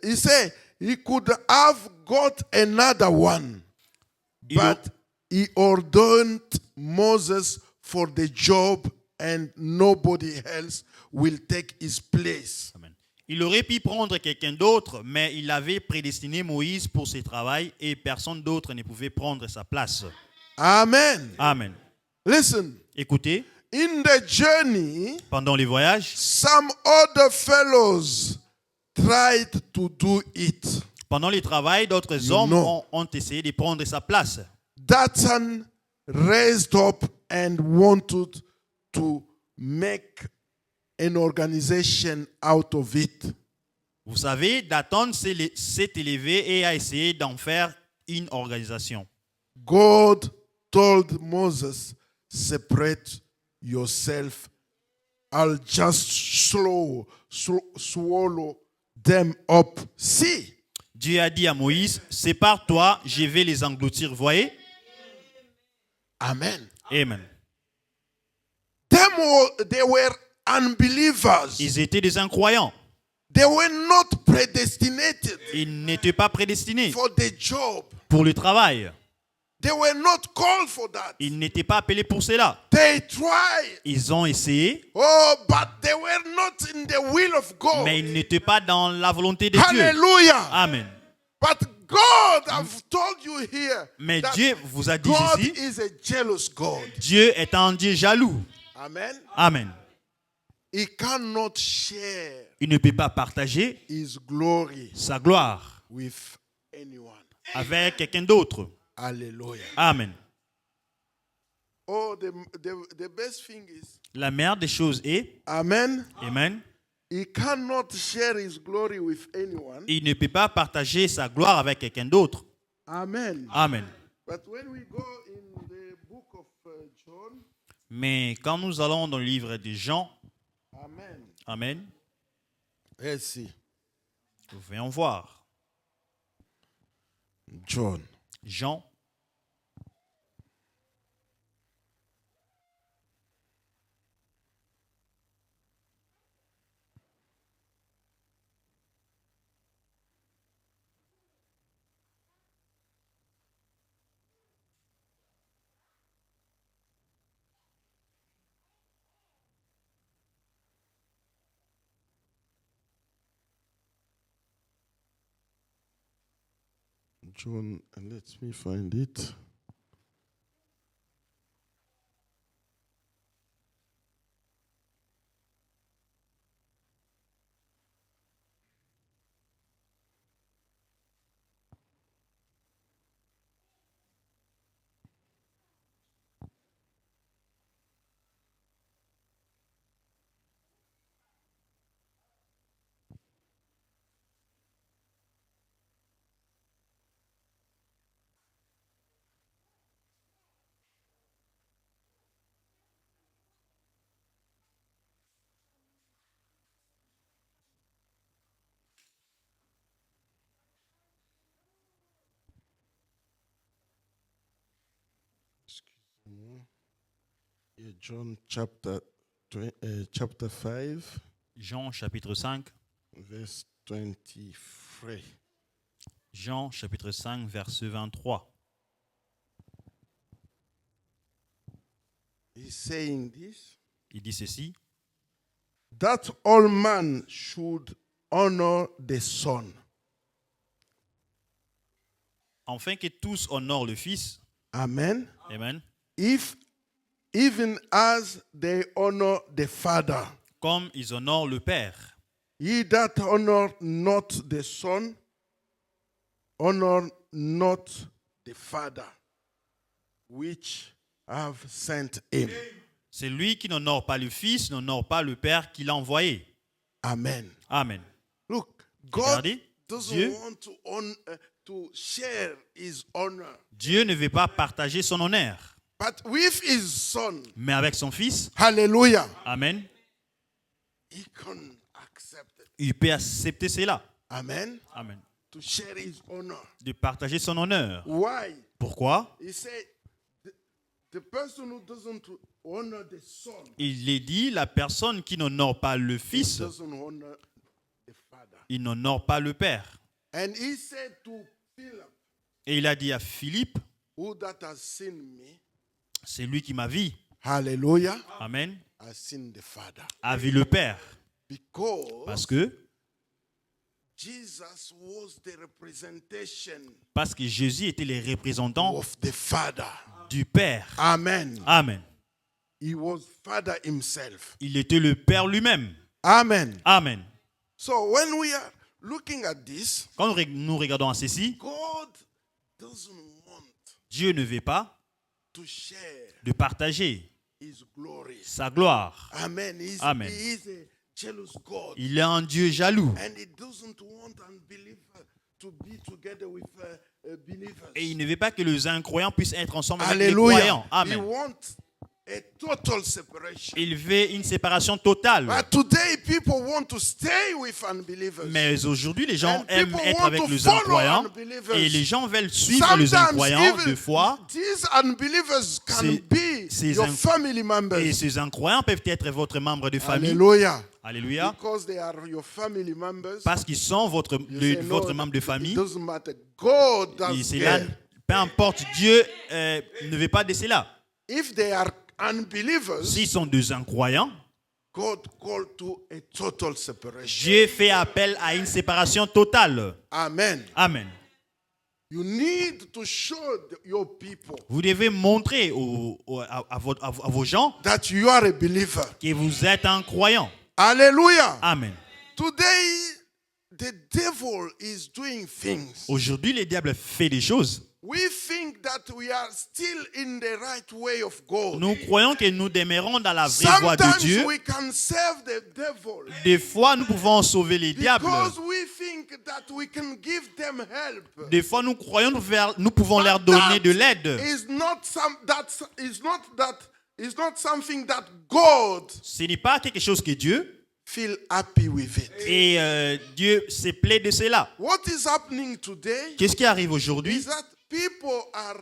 Speaker 2: he said, he could have got another one. But he ordained Moses for the job and nobody else will take his place.
Speaker 1: Amen. Il aurait pu prendre quelqu'un d'autre, mais il avait prédestiné Moïse pour ce travail et personne d'autre ne pouvait prendre sa place.
Speaker 2: Amen.
Speaker 1: Amen.
Speaker 2: Listen,
Speaker 1: Écoutez,
Speaker 2: in the journey,
Speaker 1: pendant les voyages,
Speaker 2: some other fellows tried to do it.
Speaker 1: pendant les travails, d'autres hommes ont essayé de prendre sa place.
Speaker 2: Dathan raised up and wanted to make an organization out of it.
Speaker 1: Vous savez, Dathan s'est élevé et a essayé d'en faire une organisation.
Speaker 2: God told Moses, separate yourself. I'll just swallow them up. See?
Speaker 1: Dieu a dit à Moïse, sépare-toi, je vais les engloutir. Voyez?
Speaker 2: Amen.
Speaker 1: Amen.
Speaker 2: They were unbelievers.
Speaker 1: Ils étaient des incroyants.
Speaker 2: They were not predestinated
Speaker 1: Ils n'étaient pas prédestinés
Speaker 2: for the job.
Speaker 1: pour le travail.
Speaker 2: They were not called for that.
Speaker 1: Ils n'étaient pas appelés pour cela.
Speaker 2: They tried.
Speaker 1: Ils ont essayé,
Speaker 2: Oh, but they were not in the will of God.
Speaker 1: mais ils n'étaient pas dans la volonté de Dieu.
Speaker 2: Hallelujah.
Speaker 1: Amen.
Speaker 2: But God, I've told you here,
Speaker 1: Mais
Speaker 2: that
Speaker 1: Dieu vous a dit
Speaker 2: God
Speaker 1: ceci.
Speaker 2: is a jealous God.
Speaker 1: Dieu est un Dieu jaloux.
Speaker 2: Amen.
Speaker 1: Amen.
Speaker 2: He cannot share
Speaker 1: Il ne peut pas partager
Speaker 2: his glory
Speaker 1: sa gloire
Speaker 2: with anyone.
Speaker 1: avec quelqu'un d'autre.
Speaker 2: Hallelujah.
Speaker 1: Amen.
Speaker 2: Oh, the best thing is,
Speaker 1: La meilleure des choses est,
Speaker 2: amen,
Speaker 1: amen,
Speaker 2: he cannot share his glory with anyone.
Speaker 1: il ne peut pas partager sa gloire avec quelqu'un d'autre.
Speaker 2: Amen.
Speaker 1: Amen.
Speaker 2: But when we go in the book of John,
Speaker 1: Mais quand nous allons dans le livre de Jean,
Speaker 2: amen.
Speaker 1: amen,
Speaker 2: Let's see.
Speaker 1: voyons voir.
Speaker 2: John.
Speaker 1: Jean,
Speaker 2: John, let me find it. Yeah, John chapter 5,
Speaker 1: Jean chapitre 5,
Speaker 2: verse 23.
Speaker 1: Jean chapitre 5, verset 23.
Speaker 2: He's saying this,
Speaker 1: Il dit ceci,
Speaker 2: that all man should honor the Son.
Speaker 1: afin que tous honorent le Fils,
Speaker 2: Amen.
Speaker 1: amen,
Speaker 2: If even as they honor the Father.
Speaker 1: comme ils honorent le Père.
Speaker 2: Ye that honor not the Son, honor not the Father, which have sent him.
Speaker 1: C'est lui qui n'honore pas le Fils, n'honore pas le Père qui l'a envoyé.
Speaker 2: Amen.
Speaker 1: Amen.
Speaker 2: Look, God
Speaker 1: Regardez,
Speaker 2: doesn't
Speaker 1: Dieu,
Speaker 2: want to share his honor,
Speaker 1: Dieu ne veut pas partager son honneur,
Speaker 2: but with his Son,
Speaker 1: mais avec son Fils,
Speaker 2: hallelujah,
Speaker 1: amen,
Speaker 2: he can accept it.
Speaker 1: il peut accepter cela.
Speaker 2: Amen.
Speaker 1: Amen.
Speaker 2: To share his honor.
Speaker 1: De partager son honneur.
Speaker 2: Why?
Speaker 1: Pourquoi?
Speaker 2: He said, the person who doesn't honor the Son,
Speaker 1: Il est dit, la personne qui n'honore pas le Fils,
Speaker 2: doesn't honor the Father.
Speaker 1: il n'honore pas le Père.
Speaker 2: And he said to Philip,
Speaker 1: Et il a dit à Philippe,
Speaker 2: who that has seen me,
Speaker 1: c'est lui qui m'a vu,
Speaker 2: hallelujah,
Speaker 1: amen,
Speaker 2: has seen the Father.
Speaker 1: a vu le Père.
Speaker 2: Because
Speaker 1: Parce que Jésus était le représentant
Speaker 2: of the Father.
Speaker 1: du Père.
Speaker 2: Amen.
Speaker 1: Amen.
Speaker 2: He was Father himself.
Speaker 1: Il était le Père lui-même.
Speaker 2: Amen.
Speaker 1: Amen.
Speaker 2: So when we are looking at this,
Speaker 1: Quand nous regardons à ceci,
Speaker 2: God doesn't want
Speaker 1: Dieu ne veut pas
Speaker 2: to share
Speaker 1: de partager
Speaker 2: his glory.
Speaker 1: sa gloire.
Speaker 2: Amen.
Speaker 1: Amen.
Speaker 2: He is a jealous God.
Speaker 1: Il est un Dieu jaloux.
Speaker 2: And he doesn't want unbelievers to be together with believers.
Speaker 1: Et il ne veut pas que les incroyants puissent être ensemble avec les
Speaker 2: Hallelujah.
Speaker 1: croyants.
Speaker 2: He
Speaker 1: Amen.
Speaker 2: wants a total separation.
Speaker 1: Il veut une séparation totale.
Speaker 2: But today, people want to stay with unbelievers.
Speaker 1: Mais aujourd'hui, les gens
Speaker 2: And
Speaker 1: aiment
Speaker 2: people
Speaker 1: être
Speaker 2: want
Speaker 1: avec
Speaker 2: to
Speaker 1: les
Speaker 2: follow
Speaker 1: incroyants.
Speaker 2: unbelievers.
Speaker 1: Et les gens veulent suivre les incroyants deux fois.
Speaker 2: These unbelievers can be your family members.
Speaker 1: Et ces incroyants peuvent être votre membre de famille.
Speaker 2: Hallelujah.
Speaker 1: Alléluia.
Speaker 2: Because they are your family members.
Speaker 1: Parce qu'ils sont votre membre de famille.
Speaker 2: It doesn't matter. God
Speaker 1: Et
Speaker 2: does
Speaker 1: c'est là,
Speaker 2: care.
Speaker 1: peu importe, Dieu ne veut pas de cela.
Speaker 2: If they are unbelievers,
Speaker 1: S'ils sont deux incroyants,
Speaker 2: God called to a total separation.
Speaker 1: Dieu fait appel à une séparation totale.
Speaker 2: Amen.
Speaker 1: Amen.
Speaker 2: You need to show your people
Speaker 1: Vous devez montrer à vos gens
Speaker 2: that you are a believer.
Speaker 1: que vous êtes un croyant.
Speaker 2: Hallelujah.
Speaker 1: Amen.
Speaker 2: Today, the devil is doing things.
Speaker 1: Aujourd'hui, le diable fait des choses.
Speaker 2: We think that we are still in the right way of God.
Speaker 1: Nous croyons que nous demeurons dans la vraie voie de
Speaker 2: Sometimes
Speaker 1: Dieu.
Speaker 2: we can serve the devil
Speaker 1: Des fois, nous pouvons sauver les diables.
Speaker 2: because we think that we can give them help.
Speaker 1: Des fois, nous croyons nous pouvons leur donner de l'aide.
Speaker 2: Is not something that God
Speaker 1: Ce n'est pas quelque chose que Dieu,
Speaker 2: feel happy with it.
Speaker 1: et Dieu se plaît de cela.
Speaker 2: What is happening today
Speaker 1: Qu'est-ce qui arrive aujourd'hui?
Speaker 2: is that people are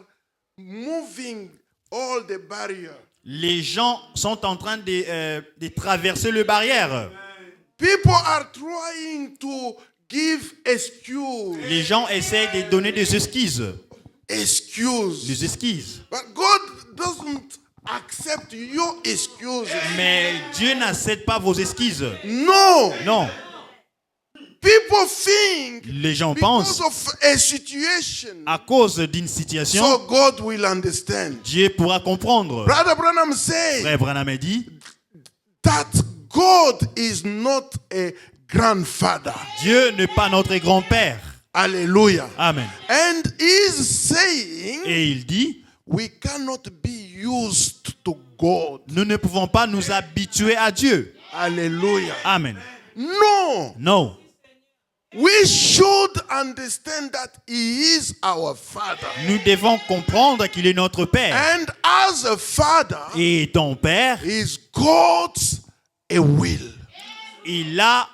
Speaker 2: moving all the barrier.
Speaker 1: Les gens sont en train de traverser les barrières.
Speaker 2: People are trying to give excuse.
Speaker 1: Les gens essayent de donner des excuses.
Speaker 2: Excuse.
Speaker 1: Des excuses.
Speaker 2: But God doesn't accept your excuses.
Speaker 1: Mais Dieu n'accepte pas vos excuses.
Speaker 2: No.
Speaker 1: Non.
Speaker 2: People think
Speaker 1: Les gens
Speaker 2: because
Speaker 1: pensent
Speaker 2: of a situation,
Speaker 1: à cause d'une situation,
Speaker 2: so God will understand.
Speaker 1: Dieu pourra comprendre.
Speaker 2: Brother Branham says
Speaker 1: Frère Branham a dit,
Speaker 2: that God is not a grandfather.
Speaker 1: Dieu n'est pas notre grand-père.
Speaker 2: Hallelujah.
Speaker 1: Amen.
Speaker 2: And he's saying
Speaker 1: Et il dit,
Speaker 2: we cannot be used to God.
Speaker 1: nous ne pouvons pas nous habituer à Dieu.
Speaker 2: Hallelujah.
Speaker 1: Amen.
Speaker 2: No.
Speaker 1: Non.
Speaker 2: We should understand that he is our father.
Speaker 1: Nous devons comprendre qu'il est notre Père.
Speaker 2: And as a father,
Speaker 1: Et ton Père,
Speaker 2: is God's a will.
Speaker 1: il a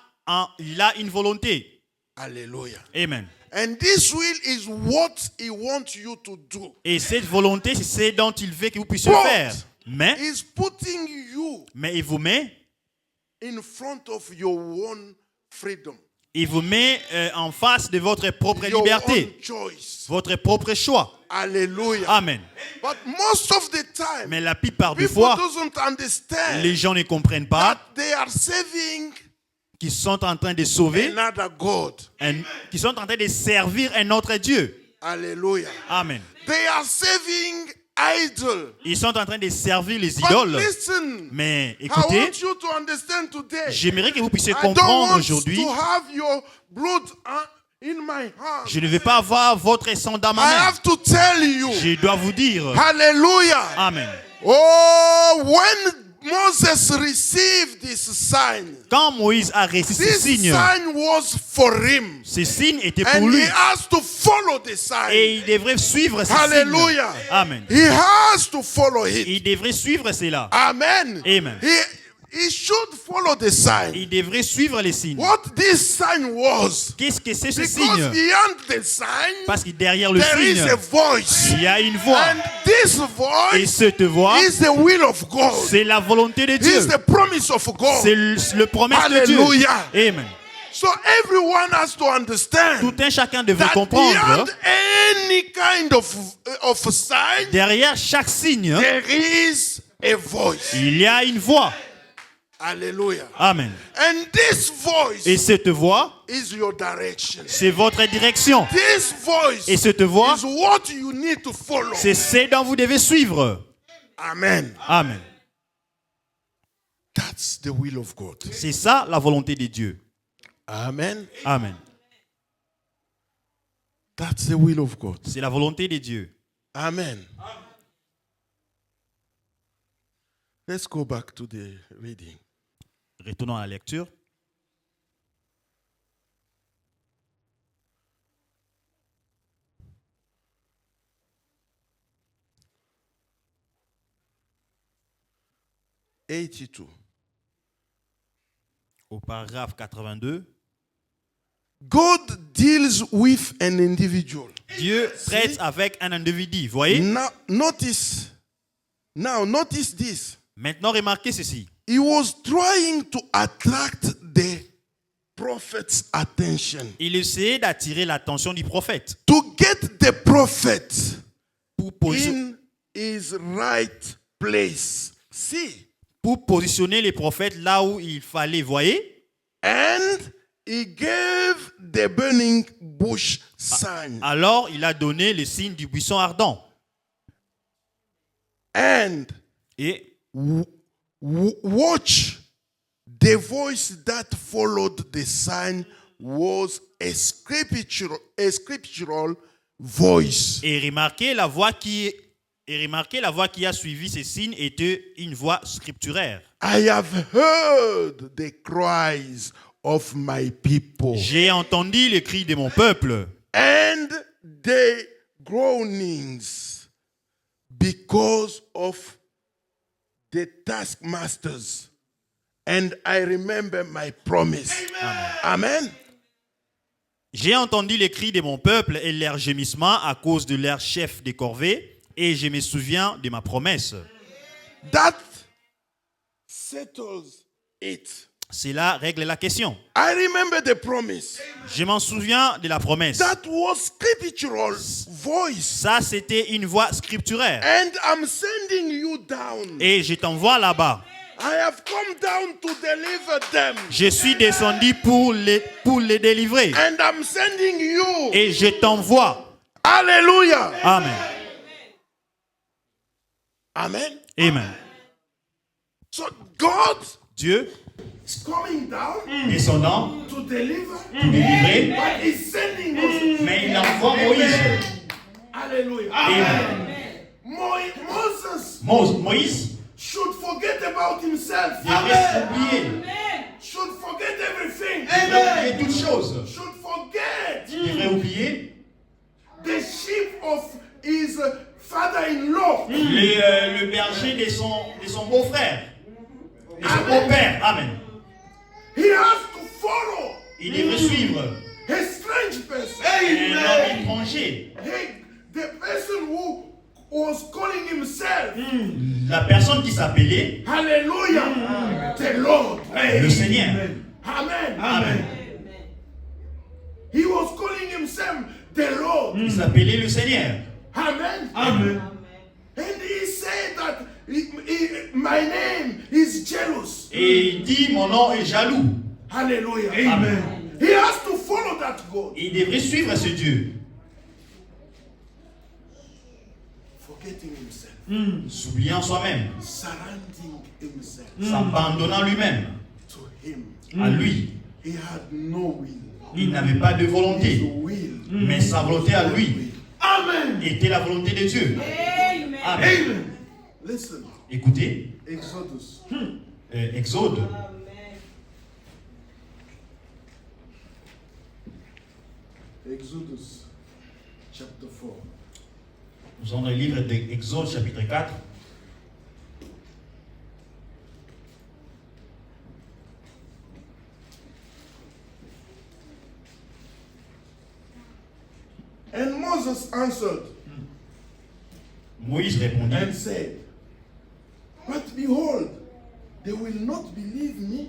Speaker 1: une volonté.
Speaker 2: Hallelujah.
Speaker 1: Amen.
Speaker 2: And this will is what he wants you to do.
Speaker 1: Et cette volonté, c'est ce dont il veut que vous puissiez
Speaker 2: But
Speaker 1: faire. Mais
Speaker 2: he's putting you
Speaker 1: il vous met
Speaker 2: in front of your own freedom.
Speaker 1: Il vous met en face de votre propre
Speaker 2: Your
Speaker 1: liberté,
Speaker 2: own choice.
Speaker 1: votre propre choix.
Speaker 2: Hallelujah.
Speaker 1: Amen.
Speaker 2: But most of the time,
Speaker 1: Mais la plupart des
Speaker 2: people
Speaker 1: fois,
Speaker 2: doesn't understand
Speaker 1: les gens ne comprennent pas
Speaker 2: that they are saving
Speaker 1: qu'ils sont en train de sauver,
Speaker 2: another God.
Speaker 1: qu'ils sont en train de servir un autre Dieu.
Speaker 2: Hallelujah.
Speaker 1: Amen.
Speaker 2: They are saving idol.
Speaker 1: Ils sont en train de servir les
Speaker 2: But
Speaker 1: idoles.
Speaker 2: listen,
Speaker 1: Mais
Speaker 2: I
Speaker 1: écoutez,
Speaker 2: want you to understand today.
Speaker 1: j'aimerais que vous puissiez
Speaker 2: I don't
Speaker 1: comprendre
Speaker 2: want
Speaker 1: aujourd'hui.
Speaker 2: to have your blood in my hand.
Speaker 1: Je ne vais pas avoir votre sang dans ma
Speaker 2: I
Speaker 1: main.
Speaker 2: have to tell you.
Speaker 1: Je dois vous dire.
Speaker 2: Hallelujah.
Speaker 1: Amen.
Speaker 2: Oh, when Moses received this sign,
Speaker 1: Quand Moïse a reçu ce
Speaker 2: this
Speaker 1: signe,
Speaker 2: sign was for him.
Speaker 1: ce signe était pour
Speaker 2: And
Speaker 1: lui.
Speaker 2: he has to follow the sign.
Speaker 1: Et il devrait suivre ce signe.
Speaker 2: Hallelujah.
Speaker 1: Amen.
Speaker 2: He has to follow it.
Speaker 1: Il devrait suivre cela.
Speaker 2: Amen.
Speaker 1: Amen.
Speaker 2: He should follow the sign.
Speaker 1: Il devrait suivre les signes.
Speaker 2: What this sign was.
Speaker 1: Qu'est-ce que c'est ce
Speaker 2: Because
Speaker 1: signe?
Speaker 2: beyond the sign,
Speaker 1: Parce que derrière le
Speaker 2: there is
Speaker 1: signe,
Speaker 2: a voice.
Speaker 1: il y a une voix.
Speaker 2: And this
Speaker 1: Et
Speaker 2: voice
Speaker 1: cette voix,
Speaker 2: is the will of God.
Speaker 1: c'est la volonté de Dieu.
Speaker 2: Is the promise of God.
Speaker 1: C'est le promesse de Dieu.
Speaker 2: Hallelujah.
Speaker 1: Amen.
Speaker 2: So everyone has to understand
Speaker 1: Tout un chacun devrait
Speaker 2: that
Speaker 1: comprendre.
Speaker 2: beyond any kind of sign,
Speaker 1: Derrière chaque signe,
Speaker 2: there is a voice.
Speaker 1: il y a une voix.
Speaker 2: Hallelujah.
Speaker 1: Amen.
Speaker 2: And this voice
Speaker 1: Et cette voix,
Speaker 2: is your direction.
Speaker 1: c'est votre direction.
Speaker 2: This voice
Speaker 1: Et cette voix,
Speaker 2: is what you need to follow.
Speaker 1: c'est ce dont vous devez suivre.
Speaker 2: Amen.
Speaker 1: Amen.
Speaker 2: That's the will of God.
Speaker 1: C'est ça la volonté de Dieu.
Speaker 2: Amen.
Speaker 1: Amen.
Speaker 2: That's the will of God.
Speaker 1: C'est la volonté de Dieu.
Speaker 2: Amen. Let's go back to the reading.
Speaker 1: Retournons à la lecture.
Speaker 2: 82.
Speaker 1: Au paragraphe 82,
Speaker 2: God deals with an individual.
Speaker 1: Dieu traite avec un individu. Voyez?
Speaker 2: Now notice this.
Speaker 1: Maintenant, remarquez ceci.
Speaker 2: He was trying to attract the prophet's attention.
Speaker 1: Il essayait d'attirer l'attention du prophète
Speaker 2: To get the prophet
Speaker 1: pour, posi-
Speaker 2: in his right place. See?
Speaker 1: pour positionner les prophètes là où il fallait. Voyez?
Speaker 2: And he gave the burning bush sign.
Speaker 1: Alors, il a donné le signe du buisson ardent.
Speaker 2: And
Speaker 1: Et
Speaker 2: watch, the voice that followed the sign was a scriptural voice.
Speaker 1: remarquez la voix qui a suivi ces signes était une voix scripturaire.
Speaker 2: I have heard the cries of my people
Speaker 1: J'ai entendu les cris de mon peuple
Speaker 2: and the groanings because of the taskmasters. And I remember my promise. Amen.
Speaker 1: J'ai entendu les cris de mon peuple et leurs gémissements à cause de leur chef des corvées, et je me souviens de ma promesse.
Speaker 2: That settles it.
Speaker 1: Cela règle la question.
Speaker 2: I remember the promise.
Speaker 1: Je m'en souviens de la promesse.
Speaker 2: That was scriptural voice.
Speaker 1: Ça, c'était une voix scripturaire.
Speaker 2: And I'm sending you down.
Speaker 1: Et je t'envoie là-bas.
Speaker 2: I have come down to deliver them.
Speaker 1: Je suis descendu pour les délivrer.
Speaker 2: And I'm sending you.
Speaker 1: Et je t'envoie.
Speaker 2: Hallelujah.
Speaker 1: Amen.
Speaker 2: Amen.
Speaker 1: Amen.
Speaker 2: So God
Speaker 1: Dieu
Speaker 2: is coming down
Speaker 1: descendant
Speaker 2: to deliver.
Speaker 1: pour délivrer,
Speaker 2: But he's sending us.
Speaker 1: mais il envoie Moïse.
Speaker 2: Hallelujah.
Speaker 1: Amen.
Speaker 2: Moses
Speaker 1: Moïse
Speaker 2: should forget about himself.
Speaker 1: devrait s'oublier.
Speaker 2: Should forget everything.
Speaker 1: Il devrait oublier toutes choses.
Speaker 2: Should forget
Speaker 1: Il devrait oublier
Speaker 2: the sheep of his father-in-law.
Speaker 1: le berger de son beau-frère, de son beau-père. Amen.
Speaker 2: He has to follow
Speaker 1: Il devrait suivre
Speaker 2: a strange person.
Speaker 1: un homme étranger.
Speaker 2: The person who was calling himself,
Speaker 1: La personne qui s'appelait
Speaker 2: hallelujah, the Lord.
Speaker 1: le Seigneur.
Speaker 2: Amen.
Speaker 1: Amen.
Speaker 2: He was calling himself the Lord.
Speaker 1: Il s'appelait le Seigneur.
Speaker 2: Amen.
Speaker 1: Amen.
Speaker 2: And he said that my name is jealous.
Speaker 1: Et il dit, mon nom est jaloux.
Speaker 2: Hallelujah.
Speaker 1: Amen.
Speaker 2: He has to follow that God.
Speaker 1: Il devrait suivre ce Dieu.
Speaker 2: Forgetting himself.
Speaker 1: S'oubliant soi-même.
Speaker 2: Surrendering himself
Speaker 1: S'abandonnant lui-même.
Speaker 2: to him.
Speaker 1: À lui.
Speaker 2: He had no will.
Speaker 1: Il n'avait pas de
Speaker 2: His
Speaker 1: volonté.
Speaker 2: will.
Speaker 1: Mais sa volonté à lui
Speaker 2: Amen.
Speaker 1: était la volonté de Dieu.
Speaker 3: Amen.
Speaker 1: Amen.
Speaker 2: Amen. Listen.
Speaker 1: Écoutez,
Speaker 2: Exodus.
Speaker 1: Exode.
Speaker 2: Exodus chapter 4.
Speaker 1: Nous avons le livre d'Exode chapitre 4.
Speaker 2: And Moses answered
Speaker 1: Moïse répondit,
Speaker 2: and said, but behold, they will not believe me,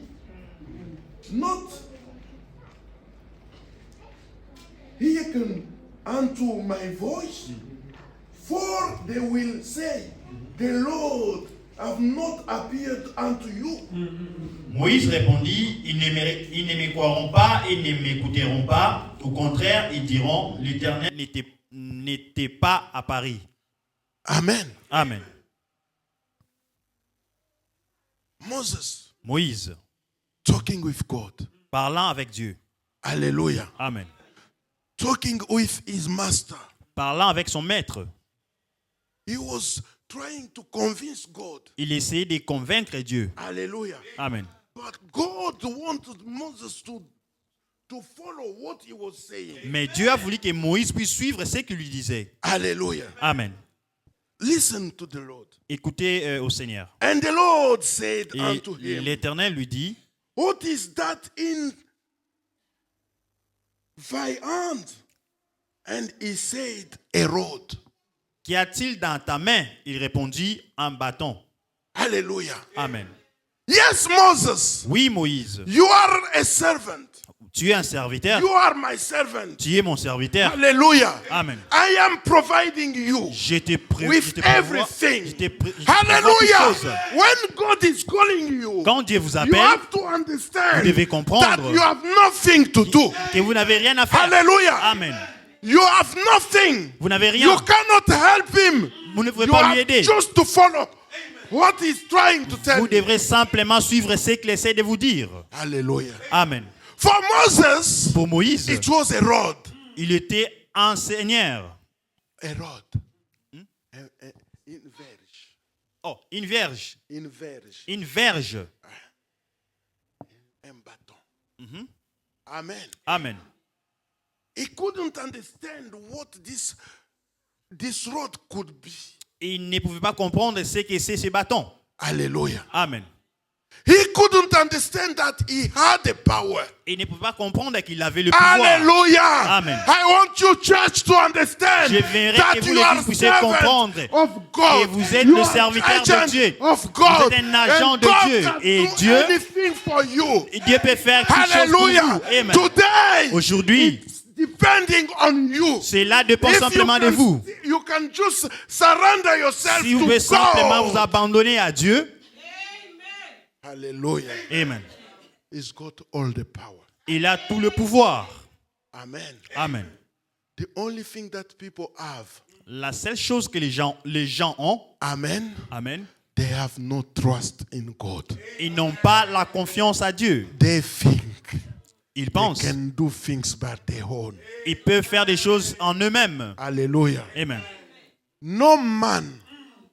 Speaker 2: not hearken unto my voice, for they will say, the Lord have not appeared unto you.
Speaker 1: Moïse répondit, ils ne me croiront pas et ne m'écouteront pas. Au contraire, ils diront, l'Éternel n'était pas à Paris.
Speaker 2: Amen.
Speaker 1: Amen.
Speaker 2: Moses
Speaker 1: Moïse,
Speaker 2: talking with God.
Speaker 1: parlant avec Dieu.
Speaker 2: Hallelujah.
Speaker 1: Amen.
Speaker 2: Talking with his master.
Speaker 1: Parlant avec son maître.
Speaker 2: He was trying to convince God.
Speaker 1: Il essayait de convaincre Dieu.
Speaker 2: Hallelujah.
Speaker 1: Amen.
Speaker 2: But God wanted Moses to follow what he was saying.
Speaker 1: Mais Dieu a voulu que Moïse puisse suivre ce qu'il lui disait.
Speaker 2: Hallelujah.
Speaker 1: Amen.
Speaker 2: Listen to the Lord.
Speaker 1: Écoutez au Seigneur.
Speaker 2: And the Lord said
Speaker 1: Et
Speaker 2: unto him,
Speaker 1: l'Éternel lui dit,
Speaker 2: what is that in thy hand? And he said, a rod.
Speaker 1: qu'y a-t-il dans ta main? Il répondit, un bâton.
Speaker 2: Hallelujah.
Speaker 1: Amen.
Speaker 2: Yes, Moses,
Speaker 1: Oui, Moïse,
Speaker 2: you are a servant.
Speaker 1: tu es un serviteur.
Speaker 2: You are my servant.
Speaker 1: Tu es mon serviteur.
Speaker 2: Hallelujah.
Speaker 1: Amen.
Speaker 2: I am providing you
Speaker 1: Je te
Speaker 2: with everything.
Speaker 1: Je te pourvois toutes
Speaker 2: Hallelujah.
Speaker 1: choses.
Speaker 2: When God is calling you,
Speaker 1: Quand Dieu vous
Speaker 2: you
Speaker 1: appelle,
Speaker 2: have to understand
Speaker 1: vous devez
Speaker 2: that
Speaker 1: comprendre
Speaker 2: you have nothing to do.
Speaker 1: que vous n'avez rien à faire.
Speaker 2: Hallelujah.
Speaker 1: Amen.
Speaker 2: You have nothing.
Speaker 1: Vous n'avez
Speaker 2: You
Speaker 1: rien.
Speaker 2: cannot help him.
Speaker 1: Vous ne pouvez
Speaker 2: You
Speaker 1: pas lui
Speaker 2: have
Speaker 1: aider.
Speaker 2: just to follow what he's trying to tell
Speaker 1: Vous
Speaker 2: you.
Speaker 1: devrez simplement suivre ce qu'il essaie de vous dire.
Speaker 2: Hallelujah.
Speaker 1: Amen.
Speaker 2: For Moses,
Speaker 1: Pour Moïse,
Speaker 2: it was a rod.
Speaker 1: il était un seigneur.
Speaker 2: A rod. In verge.
Speaker 1: Oh, une verge.
Speaker 2: In verge.
Speaker 1: Une verge.
Speaker 2: Un bâton. Amen.
Speaker 1: Amen.
Speaker 2: He couldn't understand what this rod could be.
Speaker 1: Il ne pouvait pas comprendre ce que c'est ce bâton.
Speaker 2: Hallelujah.
Speaker 1: Amen.
Speaker 2: He couldn't understand that he had the power.
Speaker 1: Il ne pouvait pas comprendre qu'il avait le pouvoir.
Speaker 2: Hallelujah.
Speaker 1: Amen.
Speaker 2: I want you, church, to understand
Speaker 1: Je voudrais
Speaker 2: that
Speaker 1: que vous,
Speaker 2: you
Speaker 1: l'église,
Speaker 2: are
Speaker 1: puissiez
Speaker 2: servant
Speaker 1: comprendre
Speaker 2: of God.
Speaker 1: que vous êtes
Speaker 2: You
Speaker 1: le
Speaker 2: are
Speaker 1: serviteur de
Speaker 2: agent
Speaker 1: Dieu.
Speaker 2: of God.
Speaker 1: Vous êtes un agent
Speaker 2: And
Speaker 1: de
Speaker 2: God
Speaker 1: Dieu.
Speaker 2: can
Speaker 1: Et
Speaker 2: do
Speaker 1: Dieu,
Speaker 2: anything for you.
Speaker 1: Dieu peut faire quelque chose pour
Speaker 2: Hallelujah.
Speaker 1: vous. Amen.
Speaker 2: Today,
Speaker 1: Aujourd'hui,
Speaker 2: it's depending on you.
Speaker 1: cela dépend
Speaker 2: If
Speaker 1: simplement de vous.
Speaker 2: you can just surrender yourself
Speaker 1: Si vous
Speaker 2: to
Speaker 1: pouvez simplement
Speaker 2: God.
Speaker 1: vous abandonner à Dieu,
Speaker 2: Hallelujah.
Speaker 1: Amen.
Speaker 2: He's got all the power.
Speaker 1: Il a tout le pouvoir.
Speaker 2: Amen.
Speaker 1: Amen.
Speaker 2: The only thing that people have,
Speaker 1: La seule chose que les gens ont,
Speaker 2: amen,
Speaker 1: Amen,
Speaker 2: they have no trust in God.
Speaker 1: ils n'ont pas la confiance à Dieu.
Speaker 2: They think
Speaker 1: Ils
Speaker 2: they
Speaker 1: pensent
Speaker 2: can do things by their own.
Speaker 1: ils peuvent faire des choses en eux-mêmes.
Speaker 2: Hallelujah.
Speaker 1: Amen.
Speaker 2: No man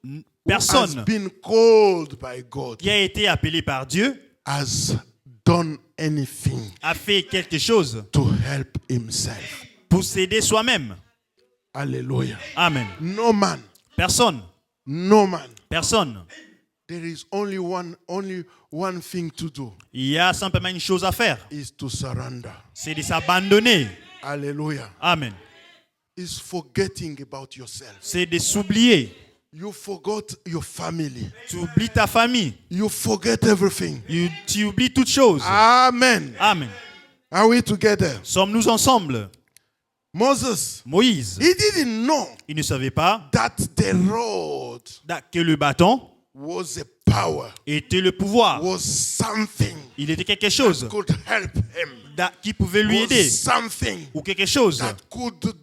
Speaker 2: has
Speaker 1: Personne
Speaker 2: been called by God
Speaker 1: qui a été appelé par Dieu
Speaker 2: has done anything
Speaker 1: a fait quelque chose
Speaker 2: to help himself.
Speaker 1: pour s'aider soi-même.
Speaker 2: Hallelujah.
Speaker 1: Amen.
Speaker 2: No man.
Speaker 1: Personne.
Speaker 2: No man.
Speaker 1: Personne.
Speaker 2: There is only one thing to do,
Speaker 1: Il y a simplement une chose à faire.
Speaker 2: is to surrender.
Speaker 1: C'est de s'abandonner.
Speaker 2: Hallelujah.
Speaker 1: Amen.
Speaker 2: Is forgetting about yourself.
Speaker 1: C'est de s'oublier.
Speaker 2: You forgot your family.
Speaker 1: Tu oublies ta famille.
Speaker 2: You forget everything.
Speaker 1: Tu oublies toutes choses.
Speaker 2: Amen.
Speaker 1: Amen.
Speaker 2: Are we together?
Speaker 1: Sommes-nous ensemble?
Speaker 2: Moses,
Speaker 1: Moïse,
Speaker 2: he didn't know
Speaker 1: il ne savait pas
Speaker 2: that the rod
Speaker 1: que le bâton
Speaker 2: was a power,
Speaker 1: était le pouvoir.
Speaker 2: was something
Speaker 1: Il était quelque chose
Speaker 2: could help him,
Speaker 1: qui pouvait lui aider.
Speaker 2: was something
Speaker 1: Ou quelque chose
Speaker 2: that could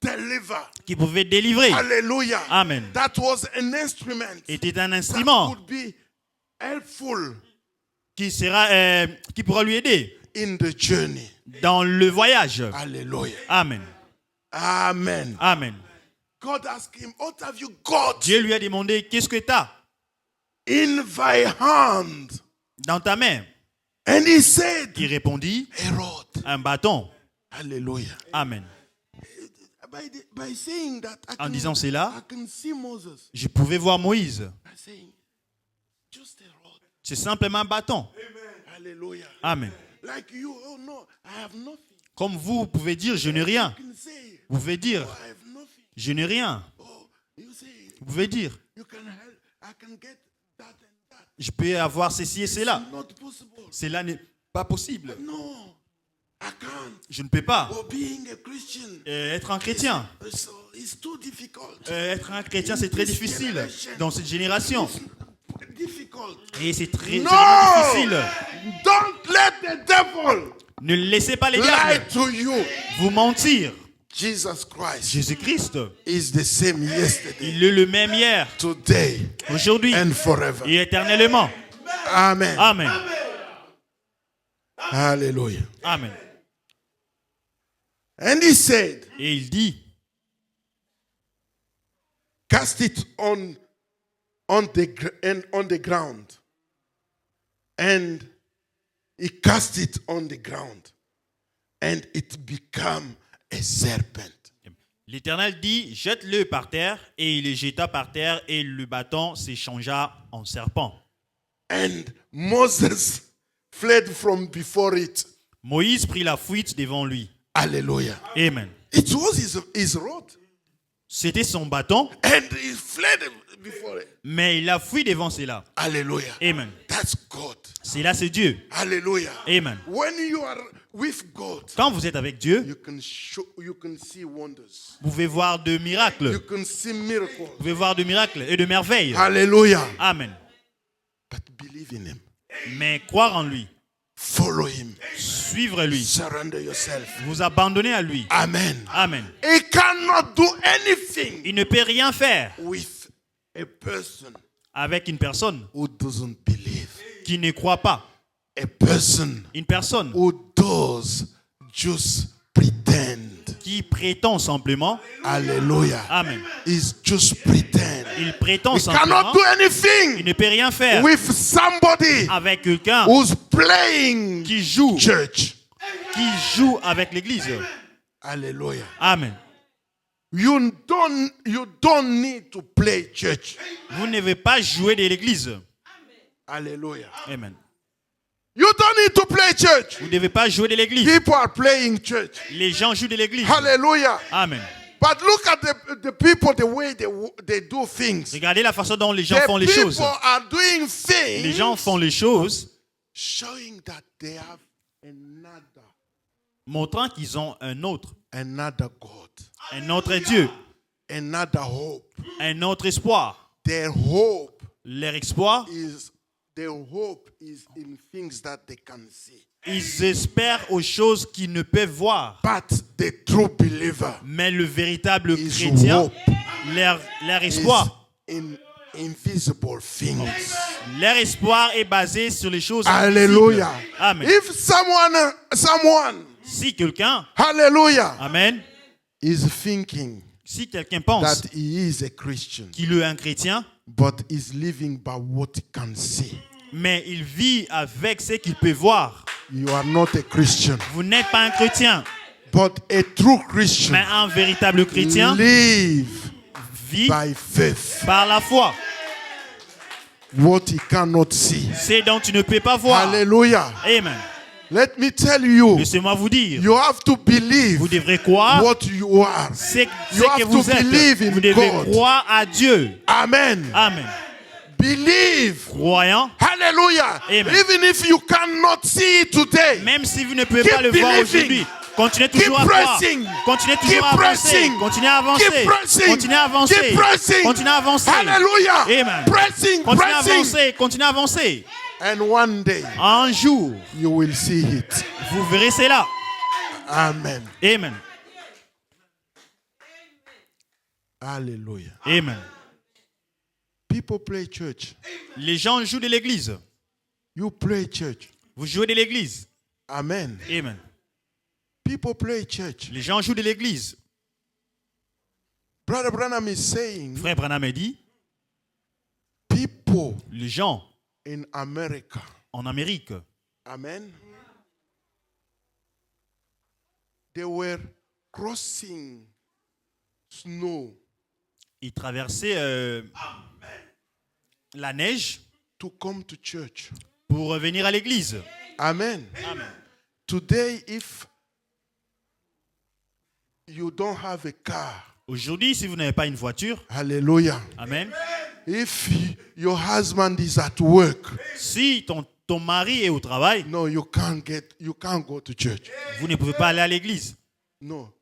Speaker 2: deliver.
Speaker 1: qui pouvait délivrer.
Speaker 2: Hallelujah.
Speaker 1: Amen.
Speaker 2: That was an instrument
Speaker 1: Était un
Speaker 2: that
Speaker 1: instrument
Speaker 2: could be helpful
Speaker 1: qui pourra lui aider
Speaker 2: in the journey.
Speaker 1: dans le voyage.
Speaker 2: Hallelujah.
Speaker 1: Amen.
Speaker 2: Amen.
Speaker 1: Amen.
Speaker 2: God asked him, what have you got
Speaker 1: Dieu lui a demandé, qu'est-ce que tu as
Speaker 2: in thy hand?
Speaker 1: dans ta main?
Speaker 2: And he said,
Speaker 1: Il répondit,
Speaker 2: a rod.
Speaker 1: un bâton.
Speaker 2: Hallelujah.
Speaker 1: Amen.
Speaker 2: By saying that,
Speaker 1: En disant cela,
Speaker 2: I can see Moses
Speaker 1: je pouvais voir Moïse.
Speaker 2: by saying, just a rod.
Speaker 1: C'est simplement un bâton.
Speaker 2: Hallelujah.
Speaker 1: Amen.
Speaker 2: Like you, oh no, I have nothing.
Speaker 1: Comme vous pouvez dire, je n'ai rien.
Speaker 2: You can say,
Speaker 1: Vous pouvez dire,
Speaker 2: I have nothing.
Speaker 1: je n'ai rien.
Speaker 2: Oh, you say,
Speaker 1: Vous pouvez dire,
Speaker 2: you can help, I can get that and that.
Speaker 1: je peux avoir ceci et cela.
Speaker 2: Not possible.
Speaker 1: Cela n'est pas possible.
Speaker 2: No, I can't.
Speaker 1: Je ne peux pas
Speaker 2: Oh, being a Christian,
Speaker 1: être un chrétien.
Speaker 2: it's too difficult.
Speaker 1: Être un chrétien, c'est très difficile dans cette génération.
Speaker 2: Difficult.
Speaker 1: Et c'est très
Speaker 2: No!
Speaker 1: difficile.
Speaker 2: Don't let the devil
Speaker 1: Ne laissez pas les
Speaker 2: lie
Speaker 1: diables
Speaker 2: to you.
Speaker 1: vous mentir.
Speaker 2: Jesus Christ
Speaker 1: Jésus-Christ,
Speaker 2: is the same yesterday,
Speaker 1: il est le même hier,
Speaker 2: today,
Speaker 1: aujourd'hui
Speaker 2: and forever.
Speaker 1: et éternellement.
Speaker 2: Amen.
Speaker 1: Amen.
Speaker 2: Hallelujah.
Speaker 1: Amen.
Speaker 2: And he said,
Speaker 1: Et il dit,
Speaker 2: cast it on the ground. And he cast it on the ground. And it became a serpent.
Speaker 1: L'Éternel dit, jette-le par terre, et il le jeta par terre, et le bâton s'échangea en serpent.
Speaker 2: And Moses fled from before it.
Speaker 1: Moïse prit la fuite devant lui.
Speaker 2: Hallelujah.
Speaker 1: Amen.
Speaker 2: It was his rod.
Speaker 1: C'était son bâton,
Speaker 2: And he fled before it.
Speaker 1: mais il a fui devant cela.
Speaker 2: Hallelujah.
Speaker 1: Amen.
Speaker 2: That's God.
Speaker 1: Cela, c'est Dieu.
Speaker 2: Hallelujah.
Speaker 1: Amen.
Speaker 2: When you are with God,
Speaker 1: Quand vous êtes avec Dieu,
Speaker 2: you can see wonders.
Speaker 1: vous pouvez voir de miracles.
Speaker 2: You can see miracles.
Speaker 1: Vous pouvez voir de miracles et de merveilles.
Speaker 2: Hallelujah.
Speaker 1: Amen.
Speaker 2: But believe in him.
Speaker 1: Mais croire en lui,
Speaker 2: Follow him.
Speaker 1: suivre lui,
Speaker 2: Surrender yourself.
Speaker 1: vous abandonner à lui.
Speaker 2: Amen.
Speaker 1: Amen.
Speaker 2: He cannot do anything
Speaker 1: Il ne peut rien faire
Speaker 2: with a person
Speaker 1: avec une personne
Speaker 2: who doesn't believe.
Speaker 1: qui ne croit pas.
Speaker 2: A person
Speaker 1: Une personne
Speaker 2: who does just pretend.
Speaker 1: qui prétend simplement.
Speaker 2: Hallelujah.
Speaker 1: Amen.
Speaker 2: Is just pretend.
Speaker 1: Il prétend
Speaker 2: He
Speaker 1: simplement.
Speaker 2: cannot do
Speaker 1: Il
Speaker 2: anything
Speaker 1: ne peut rien faire
Speaker 2: with somebody
Speaker 1: avec quelqu'un
Speaker 2: who's playing
Speaker 1: qui joue
Speaker 2: church.
Speaker 1: avec l'église.
Speaker 2: Hallelujah.
Speaker 1: Amen.
Speaker 2: You don't need to play church.
Speaker 1: Vous ne devez pas jouer de l'église.
Speaker 2: Hallelujah.
Speaker 1: Amen.
Speaker 2: You don't need to play church.
Speaker 1: Vous ne devez pas jouer de l'église.
Speaker 2: People are playing church.
Speaker 1: Les gens jouent de l'église.
Speaker 2: Hallelujah.
Speaker 1: Amen.
Speaker 2: But look at the people, the way they do things.
Speaker 1: Regardez la façon dont les gens
Speaker 2: The
Speaker 1: font les choses.
Speaker 2: people are doing
Speaker 1: Les gens
Speaker 2: things
Speaker 1: font les choses
Speaker 2: showing that they have another
Speaker 1: montrant qu'ils ont un autre
Speaker 2: God,
Speaker 1: Dieu,
Speaker 2: another hope.
Speaker 1: un autre espoir.
Speaker 2: Their hope
Speaker 1: Leur espoir,
Speaker 2: is in things that they can see.
Speaker 1: ils espèrent aux choses qu'ils ne peuvent voir.
Speaker 2: But the true believer
Speaker 1: Mais le véritable
Speaker 2: is
Speaker 1: chrétien,
Speaker 2: hope
Speaker 1: leur
Speaker 2: is
Speaker 1: espoir,
Speaker 2: in invisible things.
Speaker 1: leur espoir est basé sur les choses
Speaker 2: Hallelujah.
Speaker 1: invisibles. Amen.
Speaker 2: If someone,
Speaker 1: Si quelqu'un,
Speaker 2: hallelujah,
Speaker 1: amen,
Speaker 2: is thinking
Speaker 1: si quelqu'un pense
Speaker 2: that he is a Christian,
Speaker 1: qu'il est un chrétien,
Speaker 2: but is living by what he can see,
Speaker 1: mais il vit avec ce qu'il peut voir,
Speaker 2: you are not a Christian.
Speaker 1: vous n'êtes pas un chrétien.
Speaker 2: But a true Christian
Speaker 1: Mais un véritable chrétien
Speaker 2: live
Speaker 1: vit
Speaker 2: by faith
Speaker 1: par la foi.
Speaker 2: what he cannot see.
Speaker 1: C'est dont tu ne peux pas voir.
Speaker 2: Hallelujah.
Speaker 1: Amen.
Speaker 2: Let me tell you,
Speaker 1: Laissez-moi vous dire,
Speaker 2: you have to believe
Speaker 1: vous devrez croire
Speaker 2: what you are.
Speaker 1: ce
Speaker 2: You
Speaker 1: que
Speaker 2: have
Speaker 1: vous
Speaker 2: to believe
Speaker 1: êtes.
Speaker 2: in
Speaker 1: Vous devez
Speaker 2: God.
Speaker 1: croire à Dieu.
Speaker 2: Amen.
Speaker 1: Amen.
Speaker 2: Believe.
Speaker 1: Croyant,
Speaker 2: Hallelujah.
Speaker 1: Amen.
Speaker 2: Even if you cannot see it today,
Speaker 1: même si vous ne pouvez
Speaker 2: Keep
Speaker 1: pas le voir
Speaker 2: believing.
Speaker 1: aujourd'hui, continuez toujours
Speaker 2: Keep
Speaker 1: à croire.
Speaker 2: pressing.
Speaker 1: Continuez toujours
Speaker 2: Keep
Speaker 1: à avancer.
Speaker 2: pressing.
Speaker 1: Continuez à avancer.
Speaker 2: Keep pressing.
Speaker 1: Continuez à avancer.
Speaker 2: Keep pressing.
Speaker 1: Continuez à avancer.
Speaker 2: hallelujah.
Speaker 1: Amen.
Speaker 2: Pressing,
Speaker 1: Continuez à
Speaker 2: pressing.
Speaker 1: avancer. Continuez à avancer.
Speaker 2: And one day
Speaker 1: Un jour,
Speaker 2: you will see it.
Speaker 1: vous verrez cela.
Speaker 2: Amen.
Speaker 1: Amen.
Speaker 2: Hallelujah.
Speaker 1: Amen.
Speaker 2: People play church.
Speaker 1: Les gens jouent de l'église.
Speaker 2: You play church.
Speaker 1: Vous jouez de l'église.
Speaker 2: Amen.
Speaker 1: Amen.
Speaker 2: People play church.
Speaker 1: Les gens jouent de l'église.
Speaker 2: Brother Branham is saying
Speaker 1: Frère Branham a dit,
Speaker 2: people
Speaker 1: les gens
Speaker 2: in America.
Speaker 1: en Amérique,
Speaker 2: Amen. They were crossing snow
Speaker 1: ils traversaient la neige
Speaker 2: to come to church.
Speaker 1: pour revenir à l'église.
Speaker 2: Amen.
Speaker 1: Amen.
Speaker 2: Today, if you don't have a car,
Speaker 1: Aujourd'hui, si vous n'avez pas une voiture,
Speaker 2: hallelujah.
Speaker 1: amen.
Speaker 2: If your husband is at work,
Speaker 1: Si ton mari est au travail,
Speaker 2: no, you can't go to church.
Speaker 1: vous ne pouvez pas aller à l'église.
Speaker 2: No.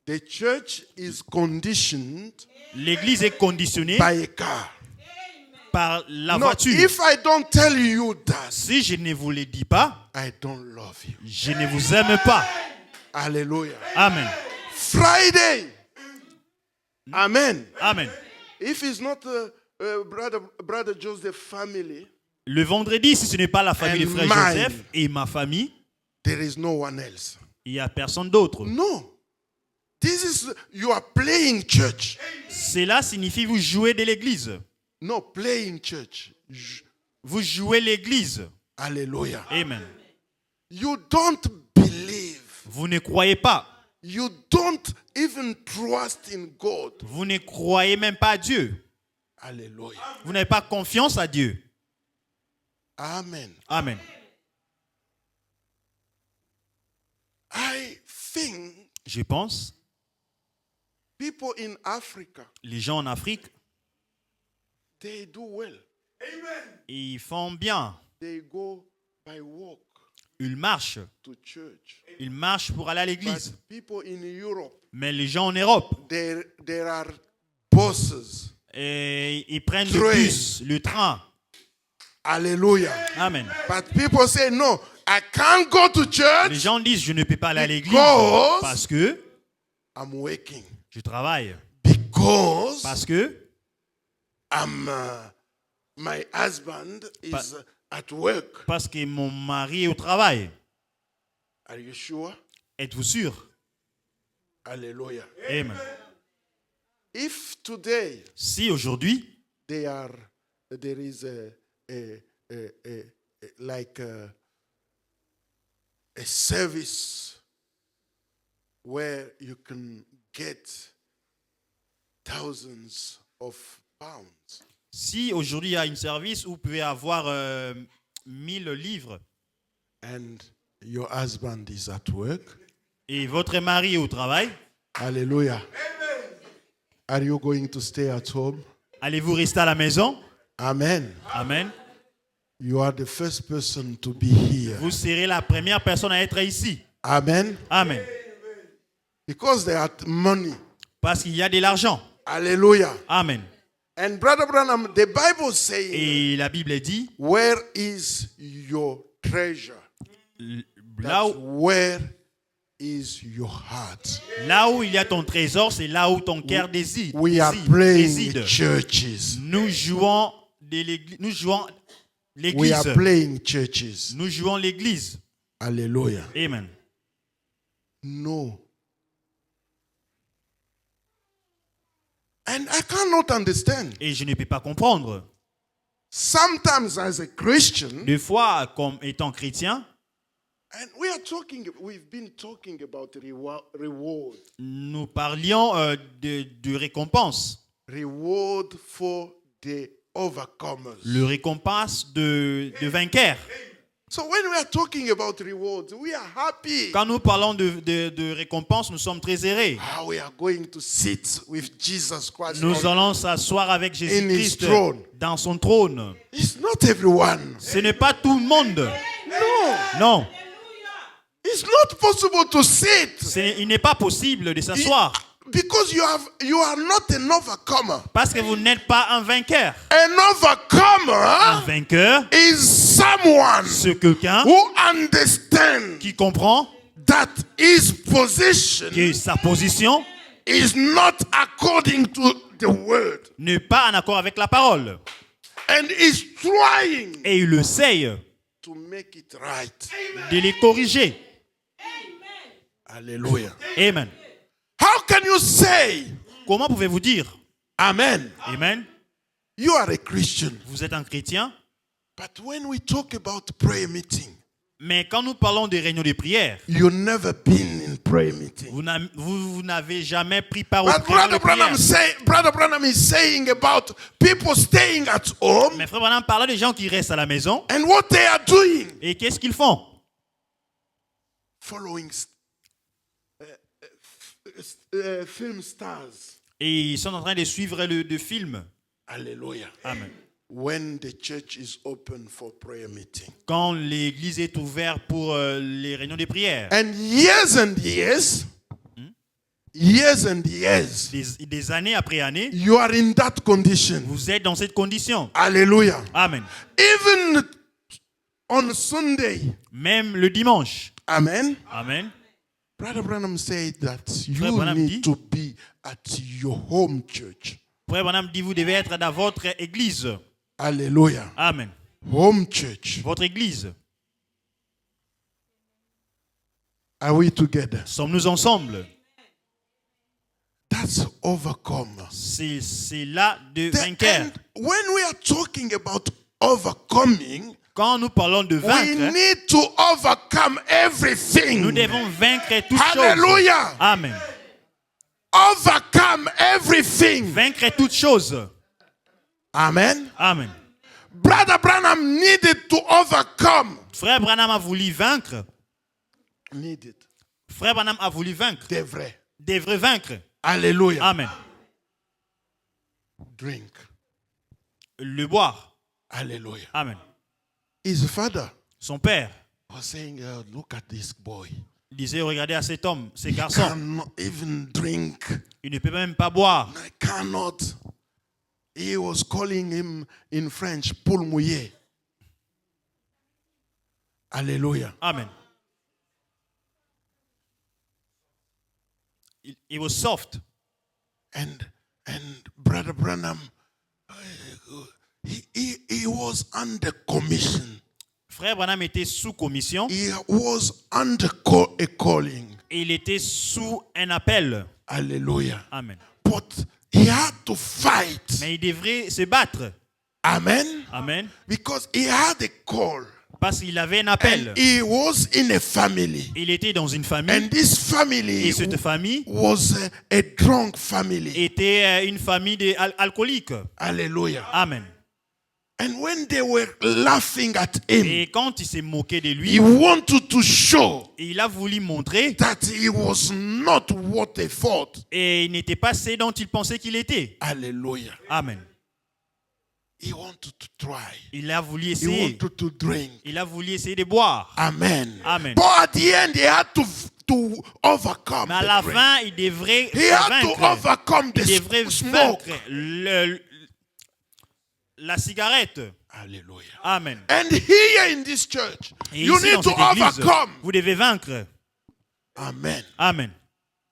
Speaker 2: The church is conditioned
Speaker 1: L'église est conditionnée
Speaker 2: by a car.
Speaker 1: par la
Speaker 2: No,
Speaker 1: voiture.
Speaker 2: if I don't tell you that,
Speaker 1: Si je ne vous le dis pas,
Speaker 2: I don't love you.
Speaker 1: je ne vous aime pas.
Speaker 2: Hallelujah.
Speaker 1: Amen.
Speaker 2: Friday. Amen.
Speaker 1: Amen.
Speaker 2: If it's not brother Joseph's family,
Speaker 1: Le vendredi, si ce n'est pas la famille de
Speaker 2: And
Speaker 1: frère
Speaker 2: mine.
Speaker 1: Joseph et ma famille,
Speaker 2: there is no one else.
Speaker 1: il n'y a personne d'autre.
Speaker 2: No. You are playing church.
Speaker 1: Cela signifie vous jouez de l'église.
Speaker 2: No, playing church.
Speaker 1: Vous jouez l'église.
Speaker 2: Hallelujah.
Speaker 1: Amen.
Speaker 2: You don't believe
Speaker 1: Vous ne croyez pas
Speaker 2: you don't even trust in God.
Speaker 1: Vous ne croyez même pas à Dieu.
Speaker 2: Hallelujah.
Speaker 1: Vous n'avez pas confiance à Dieu.
Speaker 2: Amen.
Speaker 1: Amen.
Speaker 2: I think
Speaker 1: Je pense,
Speaker 2: people in Africa,
Speaker 1: les gens en Afrique,
Speaker 2: they do well.
Speaker 1: ils font bien.
Speaker 2: They go by walk
Speaker 1: Ils marchent.
Speaker 2: to church.
Speaker 1: Ils marchent pour aller à
Speaker 2: But
Speaker 1: l'église.
Speaker 2: people in Europe,
Speaker 1: Mais les gens en Europe,
Speaker 2: there are buses.
Speaker 1: et ils prennent le
Speaker 2: Train.
Speaker 1: bus, le train.
Speaker 2: Hallelujah.
Speaker 1: Amen.
Speaker 2: But people say, no, I can't go to
Speaker 1: Les
Speaker 2: church.
Speaker 1: gens disent, je ne peux pas aller à l'église
Speaker 2: Because
Speaker 1: parce que
Speaker 2: I'm working.
Speaker 1: je travaille.
Speaker 2: Because
Speaker 1: Parce que
Speaker 2: my husband is
Speaker 1: But-
Speaker 2: at work.
Speaker 1: Parce que mon mari est au travail.
Speaker 2: Are you sure?
Speaker 1: Êtes-vous sûr?
Speaker 2: Hallelujah.
Speaker 1: Amen.
Speaker 2: If today
Speaker 1: Si aujourd'hui,
Speaker 2: there is like a service where you can get thousands of pounds,
Speaker 1: si aujourd'hui il y a un service où vous pouvez avoir 1000 livres
Speaker 2: and your husband is at work,
Speaker 1: et votre mari est au travail,
Speaker 2: hallelujah. Are you going to stay at home?
Speaker 1: allez-vous rester à la maison?
Speaker 2: Amen.
Speaker 1: Amen.
Speaker 2: You are the first person to be here.
Speaker 1: Vous serez la première personne à être ici.
Speaker 2: Amen.
Speaker 1: Amen.
Speaker 2: Because there are money.
Speaker 1: Parce qu'il y a de l'argent.
Speaker 2: Hallelujah.
Speaker 1: Amen.
Speaker 2: And Brother Branham, the Bible says,
Speaker 1: Et la Bible dit,
Speaker 2: where is your treasure?
Speaker 1: là
Speaker 2: That's
Speaker 1: où,
Speaker 2: where is your heart?
Speaker 1: là où il y a ton trésor, c'est là où ton cœur réside.
Speaker 2: We are playing
Speaker 1: réside.
Speaker 2: churches.
Speaker 1: Nous jouons
Speaker 2: We
Speaker 1: l'église.
Speaker 2: are playing churches.
Speaker 1: Nous jouons l'église.
Speaker 2: Hallelujah.
Speaker 1: Amen.
Speaker 2: No. And I cannot understand.
Speaker 1: Et je ne peux pas comprendre.
Speaker 2: Sometimes as a Christian,
Speaker 1: Des fois, comme étant chrétien,
Speaker 2: and we've been talking about reward.
Speaker 1: nous parlions de récompense.
Speaker 2: Reward for the overcomers.
Speaker 1: Le récompense de vainqueurs.
Speaker 2: So when we are talking about rewards, we are happy.
Speaker 1: Quand nous parlons de récompense, nous sommes très heureux.
Speaker 2: We are going to sit with Jesus Christ.
Speaker 1: Nous allons s'asseoir avec
Speaker 2: his
Speaker 1: Jésus-Christ
Speaker 2: throne.
Speaker 1: dans son trône.
Speaker 2: It's not everyone.
Speaker 1: Ce n'est pas tout le monde.
Speaker 2: No.
Speaker 1: Non.
Speaker 2: It's not possible to sit.
Speaker 1: Il n'est pas possible de s'asseoir.
Speaker 2: Because you are not an overcomer.
Speaker 1: Parce que vous n'êtes pas un vainqueur.
Speaker 2: An
Speaker 1: Un
Speaker 2: overcomer
Speaker 1: vainqueur,
Speaker 2: is someone
Speaker 1: c'est quelqu'un
Speaker 2: who understands
Speaker 1: qui comprend
Speaker 2: that his position
Speaker 1: que sa position
Speaker 2: is not according to the word.
Speaker 1: n'est pas en accord avec la parole.
Speaker 2: And is trying
Speaker 1: Et il essaye
Speaker 2: to make it right.
Speaker 1: de les corriger.
Speaker 2: Hallelujah.
Speaker 1: Amen.
Speaker 2: How can you say,
Speaker 1: Comment pouvez-vous dire,
Speaker 2: Amen,
Speaker 1: Amen,
Speaker 2: you are a Christian,
Speaker 1: vous êtes un chrétien,
Speaker 2: but when we talk about prayer meeting,
Speaker 1: mais quand nous parlons des réunions de prière,
Speaker 2: you've never been in prayer meeting.
Speaker 1: vous n'avez jamais pris part aux
Speaker 2: But
Speaker 1: réunions de
Speaker 2: Brother
Speaker 1: prière.
Speaker 2: Branham is saying about people staying at home
Speaker 1: Mais Frère Branham parlait des gens qui restent à la maison.
Speaker 2: and what they are doing.
Speaker 1: Et qu'est-ce qu'ils font?
Speaker 2: Following film stars.
Speaker 1: Et ils sont en train de suivre le film.
Speaker 2: Hallelujah.
Speaker 1: Amen.
Speaker 2: When the church is open for prayer meeting.
Speaker 1: Quand l'église est ouverte pour les réunions de prière.
Speaker 2: And years,
Speaker 1: Des années après années,
Speaker 2: you are in that condition.
Speaker 1: vous êtes dans cette condition.
Speaker 2: Hallelujah.
Speaker 1: Amen.
Speaker 2: Even on Sunday.
Speaker 1: Même le dimanche.
Speaker 2: Amen.
Speaker 1: Amen.
Speaker 2: Brother Branham said that
Speaker 1: Frère
Speaker 2: you
Speaker 1: Branham
Speaker 2: need
Speaker 1: dit-
Speaker 2: to be at your home church.
Speaker 1: Frère Branham dit vous devez être dans votre église.
Speaker 2: Hallelujah.
Speaker 1: Amen.
Speaker 2: Home church.
Speaker 1: Votre église.
Speaker 2: Are we together?
Speaker 1: Sommes-nous ensemble?
Speaker 2: That's overcome.
Speaker 1: C'est là de
Speaker 2: The-
Speaker 1: vainqueur.
Speaker 2: and when we are talking about overcoming,
Speaker 1: Quand nous parlons de
Speaker 2: We
Speaker 1: vaincre,
Speaker 2: need to overcome everything.
Speaker 1: nous devons vaincre toutes choses.
Speaker 2: Hallelujah.
Speaker 1: Amen.
Speaker 2: Overcome everything.
Speaker 1: Vaincre toutes choses.
Speaker 2: Amen.
Speaker 1: Amen.
Speaker 2: Brother Branham needed to overcome.
Speaker 1: Frère Branham a voulu vaincre.
Speaker 2: Needed.
Speaker 1: Frère Branham a voulu vaincre.
Speaker 2: Devrait.
Speaker 1: Devrait vaincre.
Speaker 2: Hallelujah.
Speaker 1: Amen.
Speaker 2: Drink.
Speaker 1: Le boire.
Speaker 2: Hallelujah.
Speaker 1: Amen.
Speaker 2: His father
Speaker 1: Son père
Speaker 2: was saying, look at this boy.
Speaker 1: disait, regardez à cet homme, ces garçons.
Speaker 2: Cannot even drink.
Speaker 1: Il ne peut même pas boire.
Speaker 2: I cannot. He was calling him in French, poule mouillé. Hallelujah.
Speaker 1: Amen. He was soft.
Speaker 2: And Brother Branham, he was under commission.
Speaker 1: Frère Branham était sous commission.
Speaker 2: He was under a calling.
Speaker 1: Et il était sous un appel.
Speaker 2: Hallelujah.
Speaker 1: Amen.
Speaker 2: But he had to fight.
Speaker 1: Mais il devrait se battre.
Speaker 2: Amen.
Speaker 1: Amen.
Speaker 2: Because he had a call.
Speaker 1: Parce qu'il avait un appel.
Speaker 2: And he was in a family.
Speaker 1: Il était dans une famille.
Speaker 2: And this family
Speaker 1: Et cette famille
Speaker 2: was a drunk family.
Speaker 1: était une famille d'alcooliques.
Speaker 2: Hallelujah.
Speaker 1: Amen.
Speaker 2: And when they were laughing at him,
Speaker 1: Et quand il s'est moqué de lui,
Speaker 2: he wanted to show
Speaker 1: il a voulu montrer
Speaker 2: that he was not what they thought.
Speaker 1: et il n'était pas ce dont il pensait qu'il était.
Speaker 2: Hallelujah.
Speaker 1: Amen.
Speaker 2: He wanted to try.
Speaker 1: Il a voulu
Speaker 2: He
Speaker 1: essayer.
Speaker 2: wanted to drink.
Speaker 1: Il a voulu essayer de boire.
Speaker 2: Amen.
Speaker 1: Amen.
Speaker 2: But at the end, he had to overcome
Speaker 1: Mais à
Speaker 2: the
Speaker 1: la
Speaker 2: drink.
Speaker 1: fin, il devrait
Speaker 2: He had to
Speaker 1: vaincre.
Speaker 2: overcome
Speaker 1: Il
Speaker 2: the
Speaker 1: devrait
Speaker 2: smoke.
Speaker 1: vaincre la cigarette.
Speaker 2: Hallelujah.
Speaker 1: Amen.
Speaker 2: And here in this church,
Speaker 1: Et
Speaker 2: you
Speaker 1: ici,
Speaker 2: need
Speaker 1: dans
Speaker 2: to
Speaker 1: cette église,
Speaker 2: overcome.
Speaker 1: vous devez vaincre.
Speaker 2: Amen.
Speaker 1: Amen.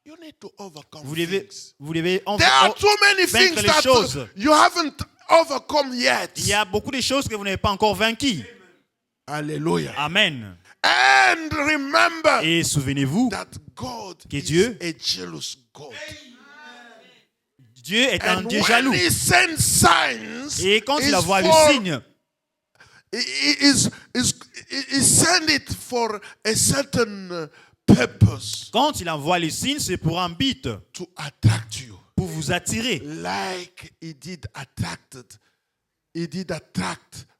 Speaker 2: You need to overcome
Speaker 1: Vous devez
Speaker 2: things.
Speaker 1: vaincre
Speaker 2: There are too many things
Speaker 1: les
Speaker 2: that
Speaker 1: choses.
Speaker 2: you haven't overcome yet.
Speaker 1: Il y a beaucoup de choses que vous n'avez pas encore vaincues.
Speaker 2: Hallelujah.
Speaker 1: Amen.
Speaker 2: And remember
Speaker 1: Et souvenez-vous,
Speaker 2: that God
Speaker 1: que
Speaker 2: is
Speaker 1: Dieu
Speaker 2: a jealous God.
Speaker 1: Dieu est un
Speaker 2: And
Speaker 1: Dieu
Speaker 2: when
Speaker 1: jaloux.
Speaker 2: he sends signs,
Speaker 1: Et quand il
Speaker 2: it's
Speaker 1: envoie le
Speaker 2: for-
Speaker 1: signe,
Speaker 2: he send it for a certain purpose
Speaker 1: quand il envoie le signe, c'est pour un but,
Speaker 2: to attract you.
Speaker 1: pour vous attirer.
Speaker 2: Like he did attract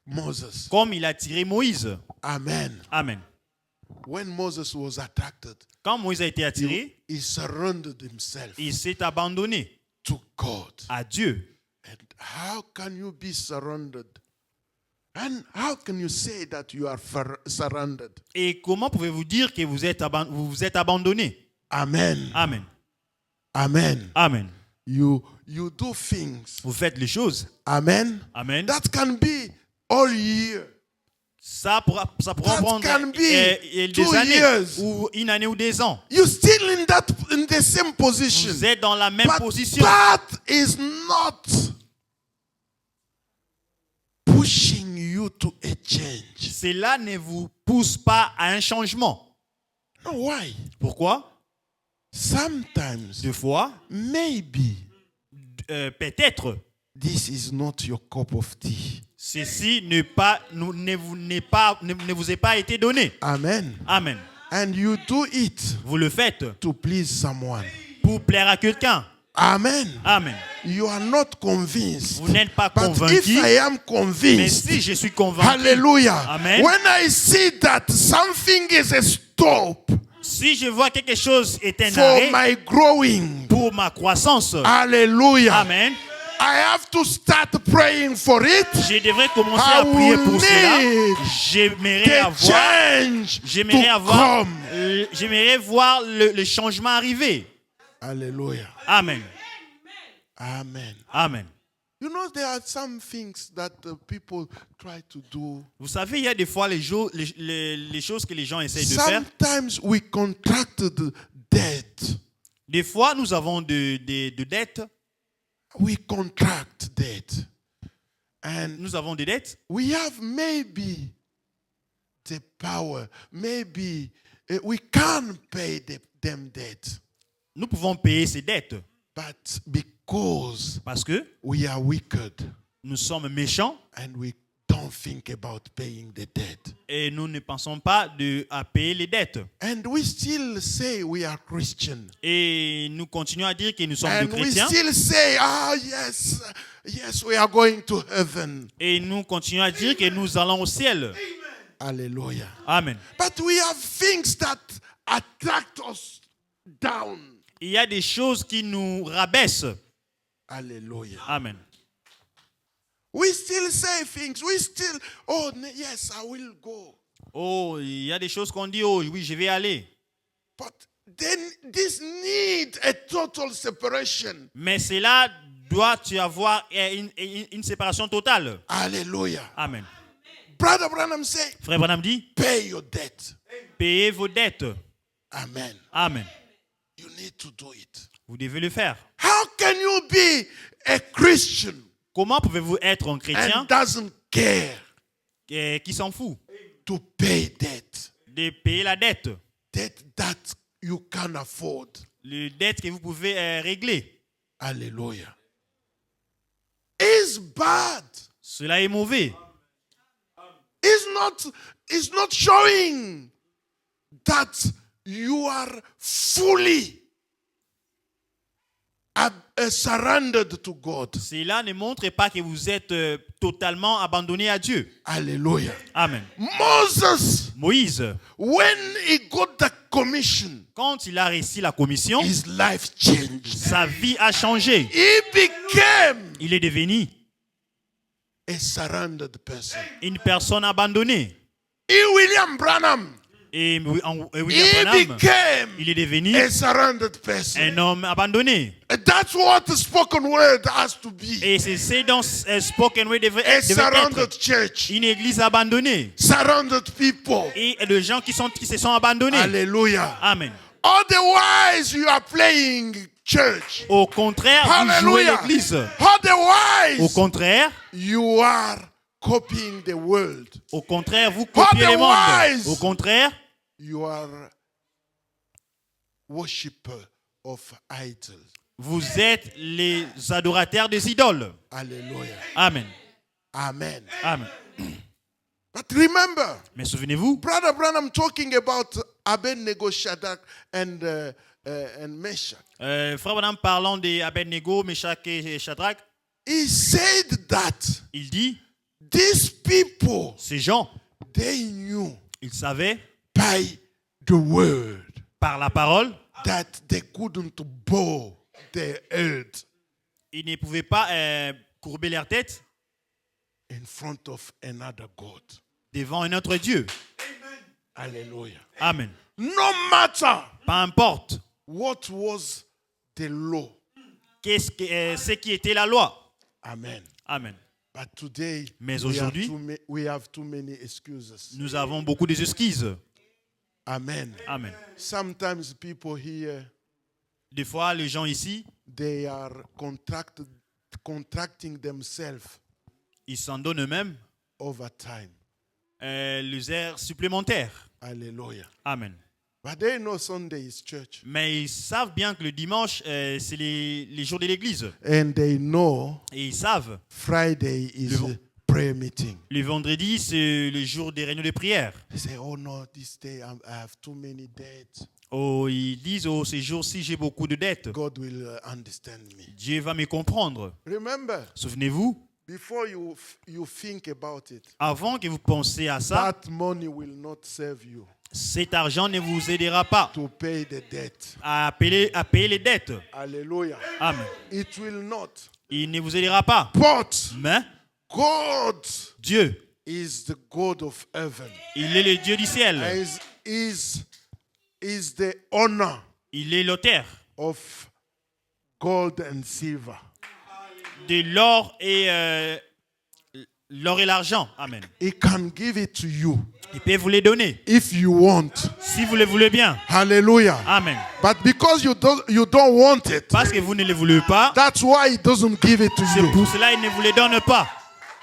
Speaker 2: Moses.
Speaker 1: Comme il a attiré Moïse.
Speaker 2: Amen.
Speaker 1: Amen.
Speaker 2: When Moses was attracted,
Speaker 1: Quand Moïse a été attiré,
Speaker 2: he surrendered himself
Speaker 1: il s'est abandonné
Speaker 2: to God.
Speaker 1: à Dieu.
Speaker 2: And how can you be surrendered? And how can you say that you are surrendered?
Speaker 1: Et comment pouvez-vous dire que vous vous êtes abandonné?
Speaker 2: Amen.
Speaker 1: Amen.
Speaker 2: Amen.
Speaker 1: Amen.
Speaker 2: You do things.
Speaker 1: Vous faites les choses.
Speaker 2: Amen.
Speaker 1: Amen.
Speaker 2: That can be all year.
Speaker 1: Ça pourra
Speaker 2: That
Speaker 1: prendre
Speaker 2: can be
Speaker 1: des
Speaker 2: 2
Speaker 1: années
Speaker 2: years.
Speaker 1: ou une année ou 2 ans.
Speaker 2: You're still in the same position.
Speaker 1: Vous êtes dans la même
Speaker 2: But
Speaker 1: position.
Speaker 2: that is not pushing you to a change.
Speaker 1: Cela ne vous pousse pas à un changement.
Speaker 2: No, why?
Speaker 1: Pourquoi?
Speaker 2: Sometimes,
Speaker 1: Deux fois,
Speaker 2: maybe,
Speaker 1: peut-être,
Speaker 2: this is not your cup of tea.
Speaker 1: ceci ne vous est pas été donné.
Speaker 2: Amen.
Speaker 1: Amen.
Speaker 2: And you do it
Speaker 1: Vous le faites
Speaker 2: to please someone.
Speaker 1: pour plaire à quelqu'un.
Speaker 2: Amen.
Speaker 1: Amen.
Speaker 2: You are not convinced.
Speaker 1: Vous n'êtes pas
Speaker 2: But if
Speaker 1: convaincu.
Speaker 2: I am
Speaker 1: Mais
Speaker 2: convinced,
Speaker 1: si je suis convaincu,
Speaker 2: hallelujah.
Speaker 1: Amen.
Speaker 2: When I see that something is a stop
Speaker 1: si je vois quelque chose est un
Speaker 2: for
Speaker 1: arrêt
Speaker 2: my growing,
Speaker 1: pour ma croissance,
Speaker 2: hallelujah.
Speaker 1: Amen,
Speaker 2: I have to start praying for it.
Speaker 1: je devrais commencer
Speaker 2: I
Speaker 1: à prier
Speaker 2: will
Speaker 1: pour cela.
Speaker 2: need
Speaker 1: J'aimerais
Speaker 2: The
Speaker 1: avoir,
Speaker 2: change to come.
Speaker 1: j'aimerais voir le changement arriver.
Speaker 2: Hallelujah.
Speaker 1: Amen.
Speaker 2: Amen.
Speaker 1: Amen.
Speaker 2: You know, there are some things that people try to do.
Speaker 1: Vous savez, il y a des fois les choses que les gens essayent de faire.
Speaker 2: Sometimes we contracted debt.
Speaker 1: Des fois, nous avons de dettes.
Speaker 2: We contract debt. And
Speaker 1: Nous avons des dettes.
Speaker 2: we have maybe the power. Maybe we can pay them debt.
Speaker 1: Nous pouvons payer ces dettes
Speaker 2: But because
Speaker 1: parce que
Speaker 2: we are wicked
Speaker 1: nous sommes méchants
Speaker 2: and we don't don't think about paying the debt.
Speaker 1: Et nous ne pensons pas à payer les dettes.
Speaker 2: And we still say we are Christian.
Speaker 1: Et nous continuons à dire que nous sommes
Speaker 2: And
Speaker 1: des
Speaker 2: we
Speaker 1: chrétiens.
Speaker 2: still say, yes, we are going to heaven.
Speaker 1: Et nous continuons à dire que nous allons au ciel.
Speaker 2: Hallelujah.
Speaker 1: Amen.
Speaker 2: But we have things that attract us down.
Speaker 1: Il y a des choses qui nous rabaissent.
Speaker 2: Hallelujah.
Speaker 1: Amen.
Speaker 2: We still say things. We still, yes, I will go.
Speaker 1: Oh, il y a des choses qu'on dit, oh oui, je vais aller.
Speaker 2: But then this need a total separation.
Speaker 1: Mais cela doit avoir une séparation totale.
Speaker 2: Hallelujah.
Speaker 1: Amen.
Speaker 2: Brother Branham say,
Speaker 1: Frère Branham dit,
Speaker 2: pay your debt.
Speaker 1: payez vos dettes.
Speaker 2: Amen.
Speaker 1: Amen.
Speaker 2: You need to do it.
Speaker 1: Vous devez le faire.
Speaker 2: How can you be a Christian
Speaker 1: Comment pouvez-vous être un chrétien
Speaker 2: and doesn't care
Speaker 1: qui s'en fout
Speaker 2: to pay debt?
Speaker 1: de payer la dette?
Speaker 2: Debt that you can afford.
Speaker 1: Les dettes que vous pouvez régler.
Speaker 2: Hallelujah. It's bad.
Speaker 1: Cela est mauvais.
Speaker 2: It's not showing that you are fully surrendered to God.
Speaker 1: Cela ne montre pas que vous êtes totalement abandonné à Dieu.
Speaker 2: Hallelujah.
Speaker 1: Amen.
Speaker 2: Moses,
Speaker 1: Moïse,
Speaker 2: when he got the commission,
Speaker 1: quand il a réussi la commission,
Speaker 2: his life changed.
Speaker 1: sa vie a changé.
Speaker 2: He became
Speaker 1: Il est devenu
Speaker 2: a surrendered person.
Speaker 1: une personne abandonnée.
Speaker 2: William Branham,
Speaker 1: Et William
Speaker 2: he
Speaker 1: Branham,
Speaker 2: became
Speaker 1: il est devenu
Speaker 2: a surrendered person.
Speaker 1: un homme abandonné.
Speaker 2: That's what the spoken word has to be.
Speaker 1: Et c'est dans Spoken Word devait
Speaker 2: A
Speaker 1: être
Speaker 2: surrendered church.
Speaker 1: une église abandonnée.
Speaker 2: Surrendered people.
Speaker 1: Et les gens qui se sont abandonnés.
Speaker 2: Hallelujah.
Speaker 1: Amen.
Speaker 2: Otherwise, you are playing church.
Speaker 1: Au contraire, vous jouez
Speaker 2: Hallelujah.
Speaker 1: l'église. Au
Speaker 2: Otherwise,
Speaker 1: contraire,
Speaker 2: you are copying the world.
Speaker 1: au contraire, vous copiez le monde.
Speaker 2: Otherwise,
Speaker 1: Au contraire,
Speaker 2: you are worshipper of idols.
Speaker 1: vous êtes les adorateurs des idoles.
Speaker 2: Hallelujah.
Speaker 1: Amen.
Speaker 2: Amen.
Speaker 1: Amen.
Speaker 2: But remember,
Speaker 1: Mais souvenez-vous,
Speaker 2: Brother Branham talking about Abednego, Shadrach, and Meshach.
Speaker 1: Frère Branham parlant des Abednego, Meshach et Shadrach,
Speaker 2: He said that
Speaker 1: il dit,
Speaker 2: these people,
Speaker 1: ces gens,
Speaker 2: they knew
Speaker 1: ils savaient
Speaker 2: by the word
Speaker 1: par la parole,
Speaker 2: that they couldn't bow their head
Speaker 1: ils ne pouvaient pas courber leur tête
Speaker 2: in front of another God.
Speaker 1: devant un autre Dieu.
Speaker 2: Hallelujah.
Speaker 1: Amen.
Speaker 2: No matter
Speaker 1: Peu importe
Speaker 2: what was the law.
Speaker 1: ce qui était la loi.
Speaker 2: Amen.
Speaker 1: Amen.
Speaker 2: But today,
Speaker 1: Mais aujourd'hui,
Speaker 2: we have too many excuses.
Speaker 1: nous avons beaucoup d'excuses.
Speaker 2: Amen.
Speaker 1: Amen.
Speaker 2: Sometimes people here,
Speaker 1: Des fois, les gens ici,
Speaker 2: they are contracting themselves
Speaker 1: ils s'en donnent eux-mêmes
Speaker 2: over time.
Speaker 1: les heures supplémentaires.
Speaker 2: Hallelujah.
Speaker 1: Amen.
Speaker 2: But they know Sunday is church.
Speaker 1: Mais ils savent bien que le dimanche, c'est les jours de l'église.
Speaker 2: And they know
Speaker 1: Et ils savent,
Speaker 2: Friday is a prayer meeting.
Speaker 1: le vendredi, c'est le jour des réunions de prière.
Speaker 2: They say, oh no, this day I have too many debts.
Speaker 1: Oh, ils disent, oh, ces jours-ci, j'ai beaucoup de dettes.
Speaker 2: God will understand me.
Speaker 1: Dieu va me comprendre.
Speaker 2: Remember,
Speaker 1: Souvenez-vous,
Speaker 2: before you think about it,
Speaker 1: avant que vous pensiez à ça,
Speaker 2: that money will not serve you
Speaker 1: cet argent ne vous aidera pas
Speaker 2: to pay the debt.
Speaker 1: à payer les dettes.
Speaker 2: Hallelujah.
Speaker 1: Amen.
Speaker 2: It will not.
Speaker 1: Il ne vous aidera pas.
Speaker 2: But
Speaker 1: Mais
Speaker 2: God
Speaker 1: Dieu,
Speaker 2: is the God of heaven.
Speaker 1: il est le Dieu du ciel.
Speaker 2: Is the honor
Speaker 1: Il est l'auteur
Speaker 2: of gold and silver.
Speaker 1: de l'or et l'argent. Amen.
Speaker 2: He can give it to you
Speaker 1: Il peut vous les donner
Speaker 2: if you want.
Speaker 1: si vous le voulez bien.
Speaker 2: Hallelujah.
Speaker 1: Amen.
Speaker 2: But because you don't want it,
Speaker 1: Parce que vous ne le voulez pas,
Speaker 2: that's why he doesn't give it to
Speaker 1: c'est
Speaker 2: you.
Speaker 1: pour cela qu'il ne vous les donne pas.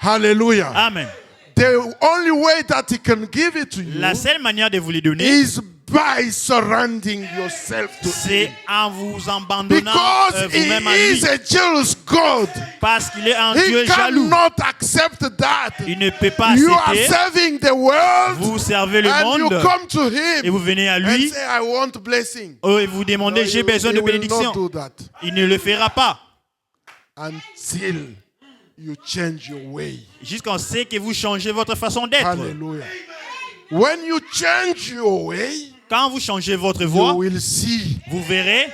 Speaker 2: Hallelujah.
Speaker 1: Amen.
Speaker 2: The only way that he can give it to you
Speaker 1: La seule manière de vous les donner,
Speaker 2: is by surrendering yourself to
Speaker 1: C'est
Speaker 2: Him.
Speaker 1: en vous abandonnant
Speaker 2: Because He
Speaker 1: vous-même à lui.
Speaker 2: is a jealous God.
Speaker 1: Parce qu'il est un
Speaker 2: He
Speaker 1: Dieu jaloux.
Speaker 2: cannot accept that.
Speaker 1: Il ne peut pas
Speaker 2: You are
Speaker 1: accepter.
Speaker 2: serving the world
Speaker 1: Vous servez le
Speaker 2: and you
Speaker 1: monde
Speaker 2: come to
Speaker 1: et
Speaker 2: Him
Speaker 1: vous venez à
Speaker 2: and
Speaker 1: lui
Speaker 2: say, I want blessing.
Speaker 1: et vous demandez, j'ai besoin
Speaker 2: He
Speaker 1: de
Speaker 2: will
Speaker 1: bénédiction.
Speaker 2: not do that
Speaker 1: Il ne le fera pas.
Speaker 2: until you change your way.
Speaker 1: Jusqu'à ce que vous changez votre façon d'être.
Speaker 2: Hallelujah. When you change your way,
Speaker 1: Quand vous changez votre
Speaker 2: you
Speaker 1: voie,
Speaker 2: will see
Speaker 1: vous verrez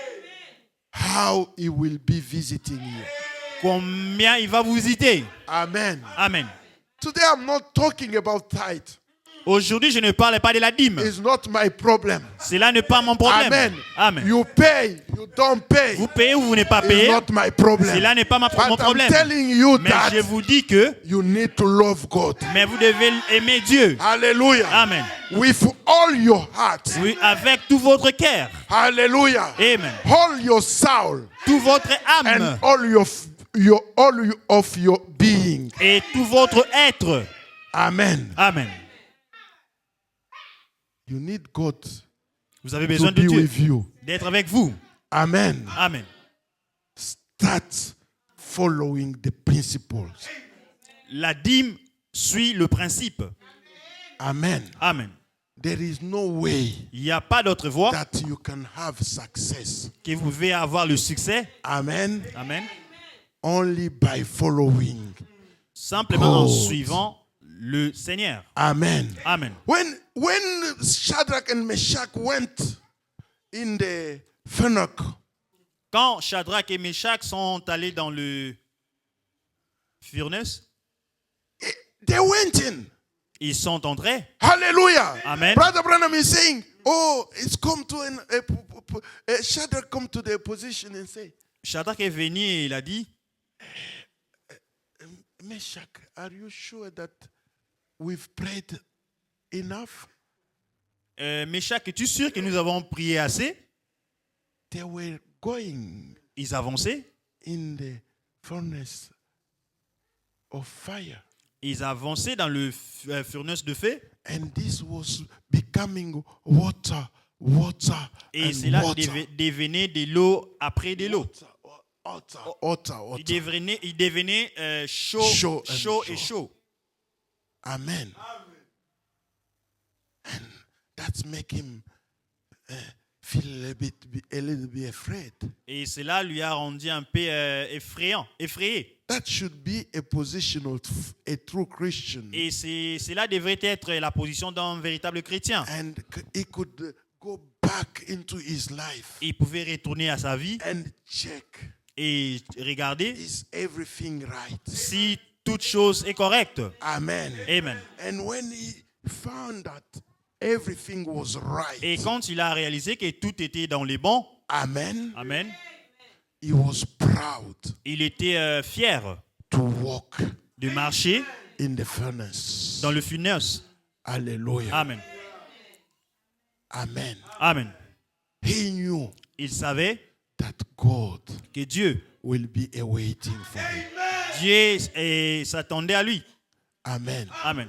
Speaker 2: how He will be visiting you.
Speaker 1: combien il va vous visiter.
Speaker 2: Amen.
Speaker 1: Amen.
Speaker 2: Today I'm not talking about tithe.
Speaker 1: Aujourd'hui, je ne parle pas de la dîme.
Speaker 2: It's not my problem.
Speaker 1: Cela n'est pas mon problème.
Speaker 2: Amen.
Speaker 1: Amen.
Speaker 2: You pay, you don't pay.
Speaker 1: Vous payez ou vous n'êtes pas
Speaker 2: It's
Speaker 1: payé.
Speaker 2: not my problem.
Speaker 1: Cela n'est pas mon
Speaker 2: But I'm
Speaker 1: problème.
Speaker 2: telling you
Speaker 1: Mais je
Speaker 2: that
Speaker 1: vous dis que
Speaker 2: you need to love God.
Speaker 1: mais vous devez aimer Dieu.
Speaker 2: Hallelujah.
Speaker 1: Amen.
Speaker 2: With all your heart.
Speaker 1: Oui, avec tout votre cœur.
Speaker 2: Hallelujah.
Speaker 1: Amen.
Speaker 2: All your soul
Speaker 1: Tout votre âme
Speaker 2: and all of your being.
Speaker 1: et tout votre être.
Speaker 2: Amen.
Speaker 1: Amen.
Speaker 2: You need God
Speaker 1: Vous avez
Speaker 2: to
Speaker 1: besoin de
Speaker 2: be
Speaker 1: Dieu,
Speaker 2: with you.
Speaker 1: d'être avec vous.
Speaker 2: Amen.
Speaker 1: Amen.
Speaker 2: Start following the principles.
Speaker 1: La dîme suit le principe.
Speaker 2: Amen.
Speaker 1: Amen.
Speaker 2: There is no way
Speaker 1: Il n'y a pas d'autre voie
Speaker 2: that you can have success.
Speaker 1: que vous pouvez avoir le succès.
Speaker 2: Amen.
Speaker 1: Amen.
Speaker 2: Only by following.
Speaker 1: Simplement en
Speaker 2: God.
Speaker 1: suivant le Seigneur.
Speaker 2: Amen.
Speaker 1: Amen.
Speaker 2: When Shadrach and Meshach went in the furnace,
Speaker 1: Quand Shadrach et Meshach sont allés dans le furnace,
Speaker 2: they went in.
Speaker 1: ils sont entrés.
Speaker 2: Hallelujah.
Speaker 1: Amen.
Speaker 2: Brother Branham is saying, oh, it's come to Shadrach come to the position and say,
Speaker 1: Shadrach est venu et il a dit,
Speaker 2: Meshach, are you sure that we've prayed enough?
Speaker 1: Meshach, es-tu sûr que nous avons prié assez?
Speaker 2: They were going
Speaker 1: Ils avançaient.
Speaker 2: in the furnace of fire.
Speaker 1: Ils avançaient dans le furnace de feu.
Speaker 2: And this was becoming water, water,
Speaker 1: Et
Speaker 2: and
Speaker 1: cela
Speaker 2: water.
Speaker 1: devenait de l'eau après de l'eau.
Speaker 2: Water.
Speaker 1: Il devenait chaud,
Speaker 2: Chaud and
Speaker 1: chaud et
Speaker 2: chaud.
Speaker 1: chaud.
Speaker 2: Amen. And that's make him feel a little bit afraid.
Speaker 1: Et cela lui a rendu un peu effrayé.
Speaker 2: That should be a position of a true Christian.
Speaker 1: Et cela devrait être la position d'un véritable chrétien.
Speaker 2: And he could go back into his life
Speaker 1: Il pouvait retourner à sa vie
Speaker 2: and check,
Speaker 1: et regarder
Speaker 2: is everything right?
Speaker 1: si toute chose est correcte.
Speaker 2: Amen.
Speaker 1: Amen.
Speaker 2: And when he found that everything was right,
Speaker 1: Et quand il a réalisé que tout était dans les bons,
Speaker 2: amen,
Speaker 1: amen,
Speaker 2: he was proud
Speaker 1: il était fier
Speaker 2: to walk
Speaker 1: de marcher
Speaker 2: in the furnace.
Speaker 1: dans le furnace.
Speaker 2: Hallelujah.
Speaker 1: Amen.
Speaker 2: Amen.
Speaker 1: Amen.
Speaker 2: He knew
Speaker 1: Il savait
Speaker 2: that God
Speaker 1: que Dieu
Speaker 2: will be awaiting for him.
Speaker 1: s'attendait à lui.
Speaker 2: Amen.
Speaker 1: Amen.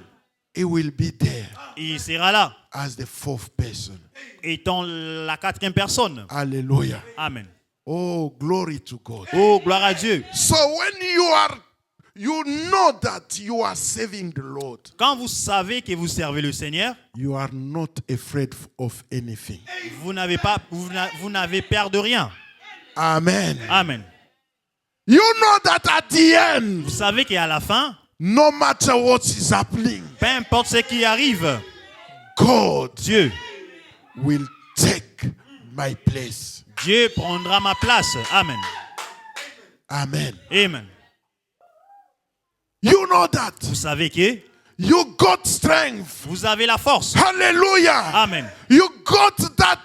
Speaker 2: He will be there
Speaker 1: Il sera là,
Speaker 2: as the fourth person.
Speaker 1: étant la quatrième personne.
Speaker 2: Hallelujah.
Speaker 1: Amen.
Speaker 2: Oh, glory to God.
Speaker 1: Oh, gloire à Dieu.
Speaker 2: So when you know that you are serving the Lord,
Speaker 1: Quand vous savez que vous servez le Seigneur,
Speaker 2: you are not afraid of anything.
Speaker 1: vous n'avez peur de rien.
Speaker 2: Amen.
Speaker 1: Amen.
Speaker 2: You know that at the end,
Speaker 1: Vous savez qu'à la fin,
Speaker 2: no matter what is happening,
Speaker 1: peu importe ce qui arrive,
Speaker 2: God
Speaker 1: Dieu
Speaker 2: will take my place.
Speaker 1: Dieu prendra ma place. Amen.
Speaker 2: Amen.
Speaker 1: Amen.
Speaker 2: You know that
Speaker 1: Vous savez que
Speaker 2: you got strength.
Speaker 1: vous avez la force.
Speaker 2: Hallelujah.
Speaker 1: Amen.
Speaker 2: You got that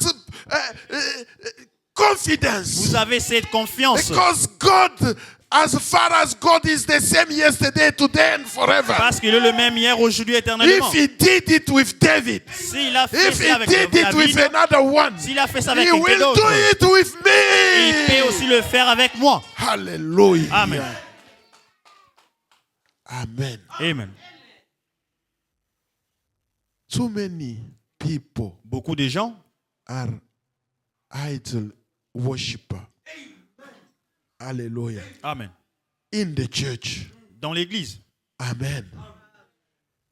Speaker 2: confidence.
Speaker 1: Vous avez cette confiance.
Speaker 2: Because God, as far as God is the same yesterday, today, and forever.
Speaker 1: Parce qu'il est le même hier, aujourd'hui, éternellement.
Speaker 2: If he did it with David,
Speaker 1: S'il a fait
Speaker 2: if
Speaker 1: ça
Speaker 2: he
Speaker 1: avec
Speaker 2: did it with
Speaker 1: David,
Speaker 2: another one,
Speaker 1: s'il a fait ça avec
Speaker 2: he
Speaker 1: quelqu'un
Speaker 2: will
Speaker 1: d'autre,
Speaker 2: do it with
Speaker 1: il peut
Speaker 2: me.
Speaker 1: aussi le faire avec moi.
Speaker 2: Hallelujah.
Speaker 1: Amen.
Speaker 2: Amen.
Speaker 1: Amen.
Speaker 2: Too many people
Speaker 1: Beaucoup de gens
Speaker 2: are idol worshiper. Hallelujah.
Speaker 1: Amen.
Speaker 2: In the church.
Speaker 1: Dans l'église.
Speaker 2: Amen.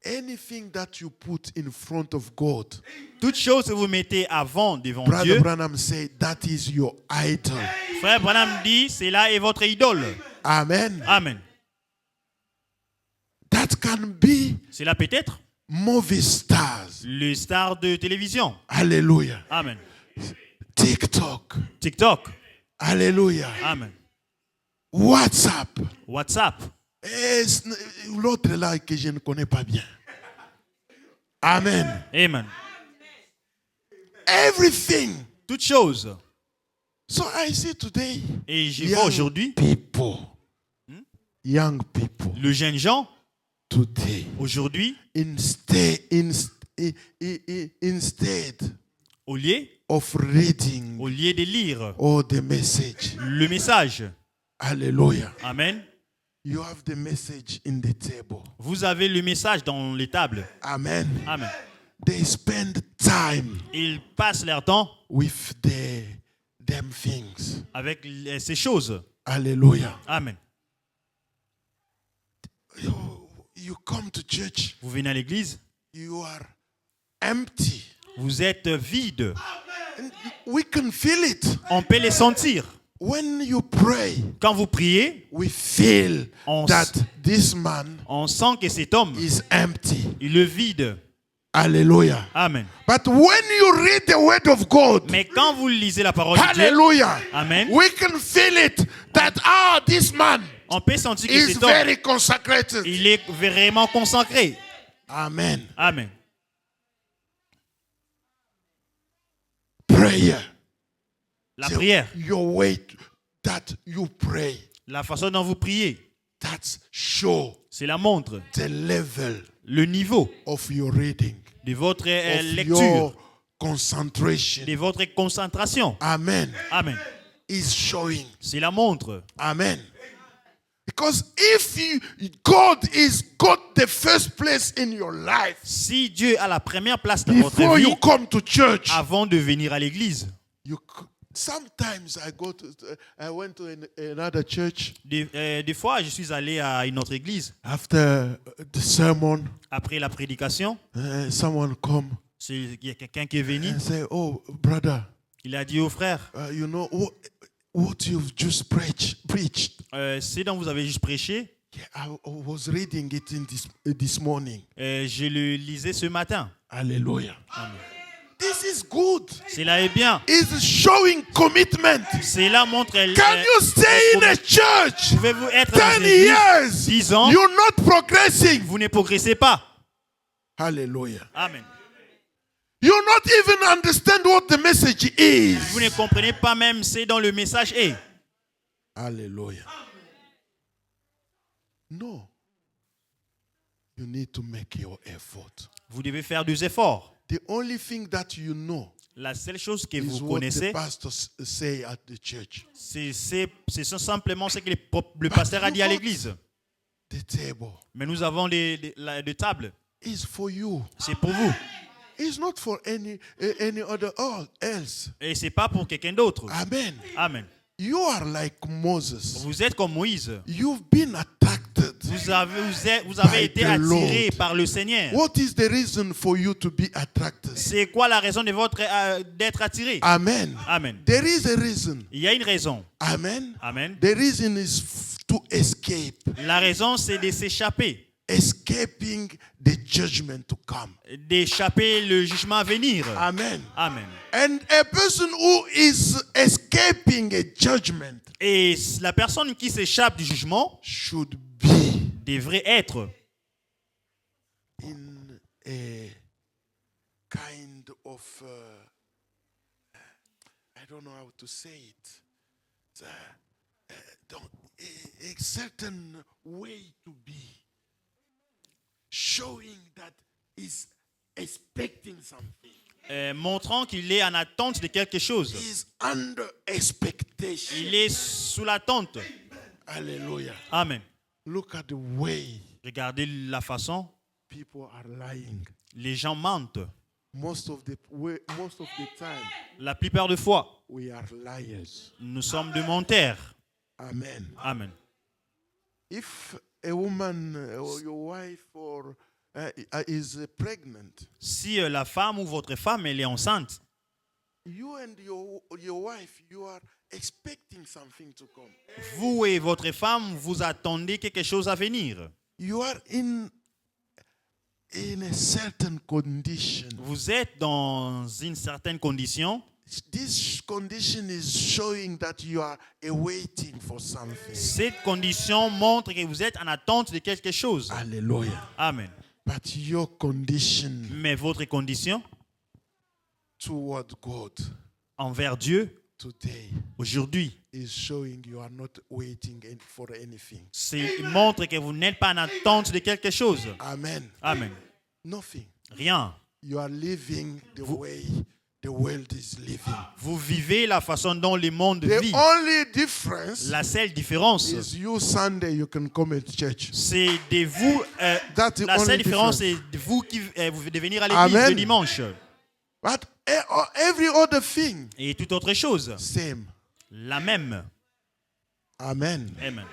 Speaker 2: Anything that you put in front of God,
Speaker 1: Toute chose que vous mettez avant devant
Speaker 2: Brother
Speaker 1: Dieu,
Speaker 2: Branham said that is your idol.
Speaker 1: Frère Branham dit, c'est là est votre idole.
Speaker 2: Amen.
Speaker 1: Amen.
Speaker 2: That can be
Speaker 1: Cela peut être
Speaker 2: movie stars.
Speaker 1: le star de télévision.
Speaker 2: Hallelujah.
Speaker 1: Amen.
Speaker 2: TikTok.
Speaker 1: TikTok.
Speaker 2: Hallelujah.
Speaker 1: Amen.
Speaker 2: WhatsApp.
Speaker 1: WhatsApp.
Speaker 2: Et l'autre là que je ne connais pas bien. Amen.
Speaker 1: Amen.
Speaker 2: Everything.
Speaker 1: Toute chose.
Speaker 2: So I see today.
Speaker 1: Et je vois aujourd'hui
Speaker 2: people. Young people.
Speaker 1: le jeune gens,
Speaker 2: Today.
Speaker 1: aujourd'hui,
Speaker 2: Instead
Speaker 1: au lieu
Speaker 2: of reading
Speaker 1: de lire
Speaker 2: all the message.
Speaker 1: le message.
Speaker 2: Hallelujah.
Speaker 1: Amen.
Speaker 2: You have the message in the table.
Speaker 1: Vous avez le message dans les tables.
Speaker 2: Amen.
Speaker 1: Amen.
Speaker 2: They spend time
Speaker 1: Ils passent leur temps
Speaker 2: with them things.
Speaker 1: avec ces choses.
Speaker 2: Hallelujah.
Speaker 1: Amen.
Speaker 2: You come to church,
Speaker 1: Vous venez à l'église,
Speaker 2: you are empty.
Speaker 1: vous êtes vide.
Speaker 2: And we can feel it.
Speaker 1: On peut les sentir.
Speaker 2: When you pray,
Speaker 1: Quand vous priez,
Speaker 2: we feel
Speaker 1: On
Speaker 2: that this man
Speaker 1: on sent que cet homme,
Speaker 2: is empty.
Speaker 1: il est vide.
Speaker 2: Hallelujah.
Speaker 1: Amen.
Speaker 2: But when you read the word of God,
Speaker 1: Mais quand vous lisez la parole de Dieu,
Speaker 2: hallelujah,
Speaker 1: Amen,
Speaker 2: we can feel it that this man
Speaker 1: on peut sentir que
Speaker 2: is
Speaker 1: cet homme,
Speaker 2: very consecrated.
Speaker 1: il est vraiment consacré.
Speaker 2: Amen.
Speaker 1: Amen.
Speaker 2: Prayer.
Speaker 1: La prière,
Speaker 2: Your way that you pray,
Speaker 1: la façon dont vous priez,
Speaker 2: that's show
Speaker 1: cela montre
Speaker 2: the level
Speaker 1: le niveau
Speaker 2: of your reading,
Speaker 1: de votre
Speaker 2: of
Speaker 1: lecture,
Speaker 2: your concentration.
Speaker 1: de votre concentration.
Speaker 2: Amen.
Speaker 1: Amen.
Speaker 2: Is showing.
Speaker 1: Cela montre.
Speaker 2: Amen. Because if God is got the first place in your life,
Speaker 1: Si Dieu a la première place dans votre
Speaker 2: before
Speaker 1: vie,
Speaker 2: you come to church,
Speaker 1: avant de venir à l'église,
Speaker 2: sometimes I went to another church
Speaker 1: des fois, je suis allé à une autre église.
Speaker 2: after the sermon.
Speaker 1: Après la prédication,
Speaker 2: Someone come
Speaker 1: il y a quelqu'un qui est venu.
Speaker 2: and say, "Oh, brother,
Speaker 1: Il a dit au frère,
Speaker 2: you know what you've just preached.
Speaker 1: ce dont vous avez juste prêché,
Speaker 2: Yeah, I was reading it in this morning.
Speaker 1: je le lisais ce matin.
Speaker 2: Hallelujah.
Speaker 1: Amen.
Speaker 2: This is good.
Speaker 1: Cela est bien.
Speaker 2: It's showing commitment.
Speaker 1: Cela montre.
Speaker 2: Can you stay in a church
Speaker 1: Pouvez-vous être dans
Speaker 2: 10
Speaker 1: une église
Speaker 2: years?
Speaker 1: 10 ans,
Speaker 2: You're not progressing.
Speaker 1: vous ne progressez pas.
Speaker 2: Hallelujah.
Speaker 1: Amen.
Speaker 2: You're not even understand what the message is.
Speaker 1: Vous ne comprenez pas même ce dont le message est.
Speaker 2: Hallelujah. No. You need to make your effort.
Speaker 1: Vous devez faire des efforts.
Speaker 2: The only thing that you know
Speaker 1: La seule chose que
Speaker 2: is
Speaker 1: vous
Speaker 2: what the
Speaker 1: connaissez,
Speaker 2: pastors say at the church.
Speaker 1: c'est simplement ce que le pasteur a dit à l'église.
Speaker 2: The table
Speaker 1: Mais nous avons des tables.
Speaker 2: is for you.
Speaker 1: C'est pour vous.
Speaker 2: It's not for any other else.
Speaker 1: Et ce n'est pas pour quelqu'un d'autre.
Speaker 2: Amen.
Speaker 1: Amen.
Speaker 2: You are like Moses.
Speaker 1: Vous êtes comme Moïse.
Speaker 2: You've been attracted.
Speaker 1: Vous avez
Speaker 2: By
Speaker 1: été
Speaker 2: the
Speaker 1: attiré
Speaker 2: Lord.
Speaker 1: par le Seigneur.
Speaker 2: What is the reason for you to be attracted?
Speaker 1: C'est quoi la raison de d'être attiré?
Speaker 2: Amen.
Speaker 1: Amen.
Speaker 2: There is a reason.
Speaker 1: Il y a une raison.
Speaker 2: Amen.
Speaker 1: Amen.
Speaker 2: The reason is to escape.
Speaker 1: La raison, c'est de s'échapper.
Speaker 2: Escaping the judgment to come.
Speaker 1: D'échapper le jugement à venir.
Speaker 2: Amen.
Speaker 1: Amen.
Speaker 2: And a person who is escaping a judgment
Speaker 1: Et la personne qui s'échappe du jugement
Speaker 2: should be
Speaker 1: devrait être
Speaker 2: in a kind of I don't know how to say it. A certain way to be showing that is expecting something.
Speaker 1: Montrant qu'il est en attente de quelque chose.
Speaker 2: Is under expectation.
Speaker 1: Il est sous l'attente.
Speaker 2: Hallelujah.
Speaker 1: Amen.
Speaker 2: Look at the way
Speaker 1: Regardez la façon
Speaker 2: people are lying.
Speaker 1: les gens mentent.
Speaker 2: most of the time,
Speaker 1: La plupart des fois,
Speaker 2: we are liars.
Speaker 1: nous sommes de menteurs.
Speaker 2: Amen.
Speaker 1: Amen.
Speaker 2: If a woman or your wife is pregnant,
Speaker 1: Si la femme ou votre femme elle est enceinte,
Speaker 2: you and your wife, you are expecting something to come.
Speaker 1: vous et votre femme, vous attendez quelque chose à venir.
Speaker 2: You are in a certain condition.
Speaker 1: Vous êtes dans une certaine condition.
Speaker 2: This condition is showing that you are awaiting for something.
Speaker 1: Cette condition montre que vous êtes en attente de quelque chose.
Speaker 2: Hallelujah.
Speaker 1: Amen.
Speaker 2: But your condition
Speaker 1: Mais votre condition
Speaker 2: toward God
Speaker 1: envers Dieu
Speaker 2: today
Speaker 1: aujourd'hui,
Speaker 2: is showing you are not waiting for anything.
Speaker 1: montre que vous n'êtes pas en attente de quelque chose.
Speaker 2: Amen.
Speaker 1: Amen.
Speaker 2: Nothing.
Speaker 1: Rien.
Speaker 2: You are living the way the world is living.
Speaker 1: Vous vivez la façon dont le monde
Speaker 2: The
Speaker 1: vit.
Speaker 2: only difference
Speaker 1: La seule différence,
Speaker 2: is you Sunday you can come at church.
Speaker 1: c'est de vous.
Speaker 2: That's the
Speaker 1: La
Speaker 2: only
Speaker 1: seule différence,
Speaker 2: difference.
Speaker 1: c'est de vous qui vous devez venir à l'église
Speaker 2: Amen.
Speaker 1: le dimanche.
Speaker 2: But every other thing,
Speaker 1: Et toute autre chose,
Speaker 2: same.
Speaker 1: la même.
Speaker 2: Amen.
Speaker 1: Amen.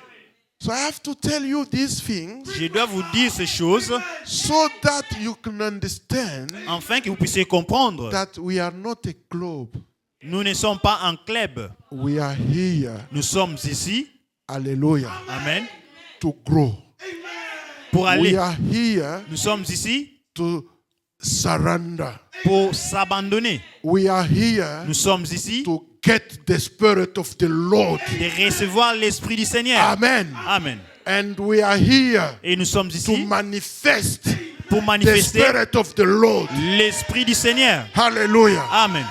Speaker 2: So I have to tell you these things
Speaker 1: Je dois vous dire ces choses
Speaker 2: so that you can understand
Speaker 1: afin que vous puissiez comprendre.
Speaker 2: that we are not a club.
Speaker 1: Nous ne sommes pas un club.
Speaker 2: We are here,
Speaker 1: Nous sommes ici,
Speaker 2: hallelujah,
Speaker 1: amen,
Speaker 2: to grow.
Speaker 1: pour
Speaker 2: We
Speaker 1: aller.
Speaker 2: are here
Speaker 1: Nous sommes ici
Speaker 2: to surrender.
Speaker 1: pour s'abandonner.
Speaker 2: We are here
Speaker 1: Nous sommes ici
Speaker 2: to get the Spirit of the Lord.
Speaker 1: de recevoir l'Esprit du Seigneur.
Speaker 2: Amen.
Speaker 1: Amen.
Speaker 2: And we are here
Speaker 1: Et nous sommes
Speaker 2: to
Speaker 1: ici
Speaker 2: manifest
Speaker 1: pour
Speaker 2: the
Speaker 1: manifester
Speaker 2: Spirit of the Lord.
Speaker 1: l'Esprit du Seigneur.
Speaker 2: Hallelujah.
Speaker 1: Amen.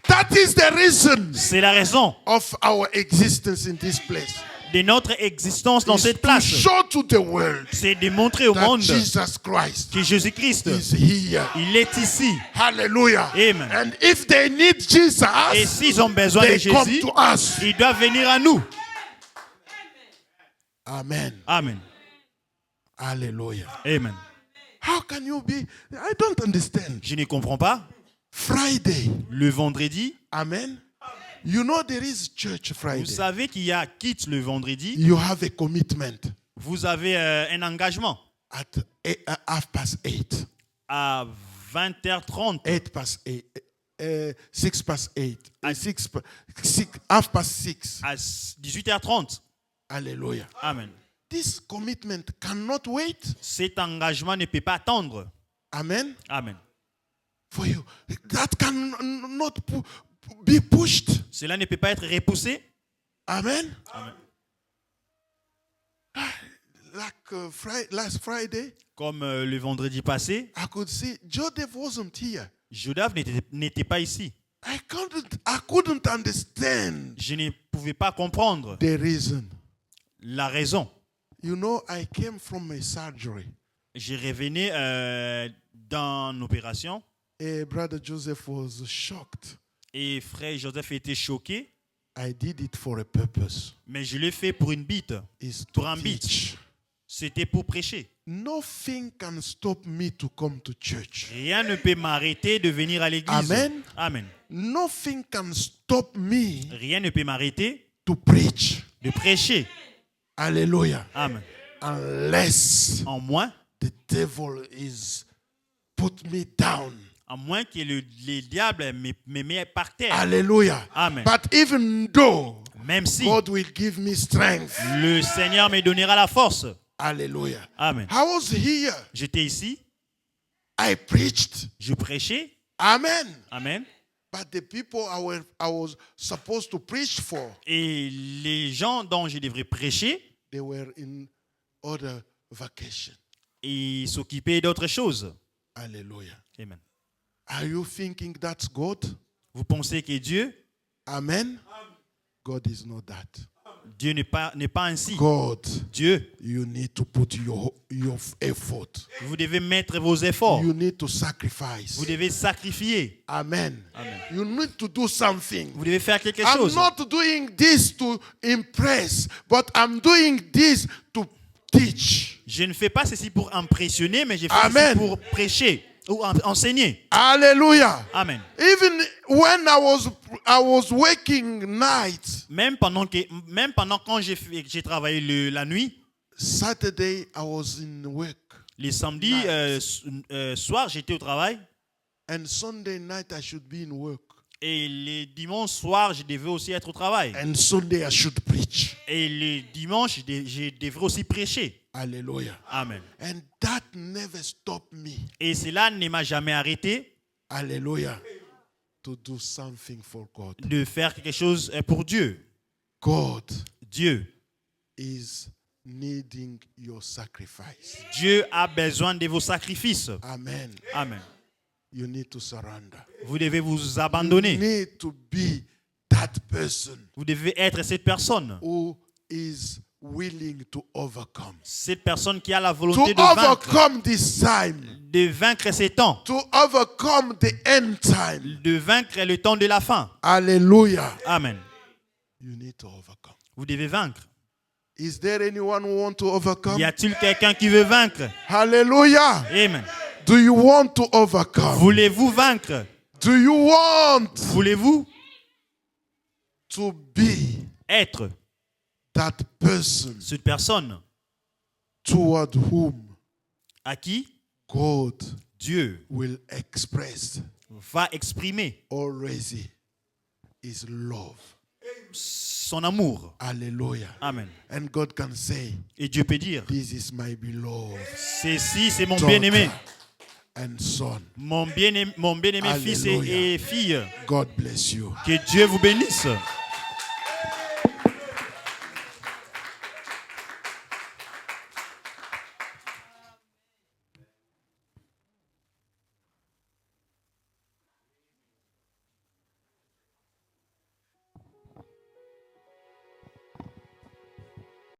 Speaker 2: That is the reason
Speaker 1: C'est la raison
Speaker 2: of our existence in this place.
Speaker 1: de notre existence dans
Speaker 2: Is
Speaker 1: cette
Speaker 2: to
Speaker 1: place.
Speaker 2: show to the world
Speaker 1: C'est de montrer au
Speaker 2: that
Speaker 1: monde
Speaker 2: Jesus Christ
Speaker 1: que Jésus-Christ,
Speaker 2: is here.
Speaker 1: il est ici.
Speaker 2: Hallelujah.
Speaker 1: Amen.
Speaker 2: And if they need
Speaker 1: Et
Speaker 2: Jesus,
Speaker 1: s'ils ont besoin de
Speaker 2: they come
Speaker 1: Jésus,
Speaker 2: to us.
Speaker 1: ils doivent venir à nous.
Speaker 2: Amen.
Speaker 1: Amen.
Speaker 2: Hallelujah.
Speaker 1: Amen.
Speaker 2: How can you be? I don't understand.
Speaker 1: Je ne comprends pas.
Speaker 2: Friday.
Speaker 1: Le vendredi,
Speaker 2: Amen. You know there is church
Speaker 1: vous
Speaker 2: Friday.
Speaker 1: savez qu'il y a quitte le vendredi.
Speaker 2: You have a commitment
Speaker 1: Vous avez un engagement
Speaker 2: at 8:30.
Speaker 1: à 20h30.
Speaker 2: 8:08. 6:08.
Speaker 1: À-
Speaker 2: 6:30.
Speaker 1: À 18h30.
Speaker 2: Hallelujah.
Speaker 1: Amen.
Speaker 2: This commitment cannot wait.
Speaker 1: Cet engagement ne peut pas attendre.
Speaker 2: Amen.
Speaker 1: Amen.
Speaker 2: For you. That cannot be pushed.
Speaker 1: Cela ne peut pas être repoussé.
Speaker 2: Amen.
Speaker 1: Amen.
Speaker 2: Like last Friday,
Speaker 1: Comme le vendredi passé,
Speaker 2: I could see Joseph wasn't here.
Speaker 1: Judas n'était pas ici.
Speaker 2: I couldn't understand
Speaker 1: Je ne pouvais pas comprendre
Speaker 2: the reason.
Speaker 1: la raison.
Speaker 2: You know, I came from a surgery.
Speaker 1: Je revenais dans l'opération
Speaker 2: Brother Joseph was shocked.
Speaker 1: et frère Joseph était choqué,
Speaker 2: I did it for a purpose.
Speaker 1: mais je l'ai fait pour une bite.
Speaker 2: Is
Speaker 1: Pour
Speaker 2: to
Speaker 1: un but.
Speaker 2: teach.
Speaker 1: C'était pour prêcher.
Speaker 2: Nothing can stop me to come to church.
Speaker 1: Rien ne peut m'arrêter de venir à l'église.
Speaker 2: Amen.
Speaker 1: Amen.
Speaker 2: Nothing can stop me
Speaker 1: Rien ne peut m'arrêter
Speaker 2: to preach.
Speaker 1: de prêcher.
Speaker 2: Hallelujah.
Speaker 1: Amen.
Speaker 2: Unless
Speaker 1: En moins,
Speaker 2: the devil is put me down.
Speaker 1: à moins que le diable me mette par terre.
Speaker 2: Hallelujah.
Speaker 1: Amen.
Speaker 2: But even though
Speaker 1: Même si
Speaker 2: God will give me strength.
Speaker 1: le Seigneur me donnera la force.
Speaker 2: Hallelujah.
Speaker 1: Amen.
Speaker 2: I was here.
Speaker 1: J'étais ici,
Speaker 2: I preached.
Speaker 1: je prêchais.
Speaker 2: Amen.
Speaker 1: Amen.
Speaker 2: But the people I was supposed to preach for,
Speaker 1: Et les gens dont je devrais prêcher,
Speaker 2: they were in other vacation.
Speaker 1: ils s'occupaient d'autres choses.
Speaker 2: Hallelujah.
Speaker 1: Amen.
Speaker 2: Are you thinking that's God?
Speaker 1: Vous pensez que Dieu
Speaker 2: Amen. God is not that.
Speaker 1: Dieu n'est pas ainsi.
Speaker 2: God,
Speaker 1: Dieu,
Speaker 2: you need to put your effort.
Speaker 1: vous devez mettre vos efforts.
Speaker 2: You need to sacrifice.
Speaker 1: Vous devez sacrifier.
Speaker 2: Amen.
Speaker 1: Amen.
Speaker 2: You need to do something.
Speaker 1: Vous devez faire quelque
Speaker 2: I'm
Speaker 1: chose.
Speaker 2: not doing this to impress, but I'm doing this to teach.
Speaker 1: Je ne fais pas ceci pour impressionner, mais je fais
Speaker 2: Amen.
Speaker 1: ceci pour prêcher. ou enseigner.
Speaker 2: Hallelujah.
Speaker 1: Amen.
Speaker 2: Even when I was working night,
Speaker 1: Même pendant quand j'ai travaillé la nuit,
Speaker 2: Saturday I was in work,
Speaker 1: les samedis soirs, j'étais au travail.
Speaker 2: and Sunday night I should be in work,
Speaker 1: Et les dimanches soirs, je devais aussi être au travail.
Speaker 2: and Sunday I should preach.
Speaker 1: Et les dimanches, je devrais aussi prêcher.
Speaker 2: Hallelujah.
Speaker 1: Amen.
Speaker 2: And that never stopped me.
Speaker 1: Et cela ne m'a jamais arrêté
Speaker 2: Hallelujah. To do something for God.
Speaker 1: de faire quelque chose pour Dieu.
Speaker 2: God
Speaker 1: Dieu.
Speaker 2: is needing your sacrifice.
Speaker 1: Dieu a besoin de vos sacrifices.
Speaker 2: Amen.
Speaker 1: Amen.
Speaker 2: You need to surrender.
Speaker 1: Vous devez vous
Speaker 2: You
Speaker 1: abandonner.
Speaker 2: need to be that person
Speaker 1: Vous devez être cette personne.
Speaker 2: who is willing to overcome.
Speaker 1: Cette personne qui a la
Speaker 2: To
Speaker 1: volonté de vaincre.
Speaker 2: overcome this time.
Speaker 1: De vaincre ces temps.
Speaker 2: To overcome the end time.
Speaker 1: De vaincre le temps de la fin.
Speaker 2: Hallelujah.
Speaker 1: Amen.
Speaker 2: You need to overcome.
Speaker 1: Vous devez vaincre.
Speaker 2: Is there anyone who wants to overcome?
Speaker 1: Y a-t-il quelqu'un qui veut vaincre?
Speaker 2: Hallelujah.
Speaker 1: Amen.
Speaker 2: Do you want to overcome?
Speaker 1: Voulez-vous vaincre?
Speaker 2: Do you want
Speaker 1: Voulez-vous
Speaker 2: to be
Speaker 1: être
Speaker 2: that person
Speaker 1: cette personne
Speaker 2: toward whom
Speaker 1: à qui
Speaker 2: God
Speaker 1: Dieu
Speaker 2: will express
Speaker 1: va exprimer
Speaker 2: already his love?
Speaker 1: son amour?
Speaker 2: Hallelujah.
Speaker 1: Amen.
Speaker 2: And God can say,
Speaker 1: Et Dieu peut dire,
Speaker 2: this is my beloved
Speaker 1: ceci c'est mon
Speaker 2: daughter
Speaker 1: bien-aimé,
Speaker 2: and son.
Speaker 1: mon bien-aimé fils
Speaker 2: Alléluia.
Speaker 1: et fille.
Speaker 2: God bless you.
Speaker 1: Que Dieu vous bénisse.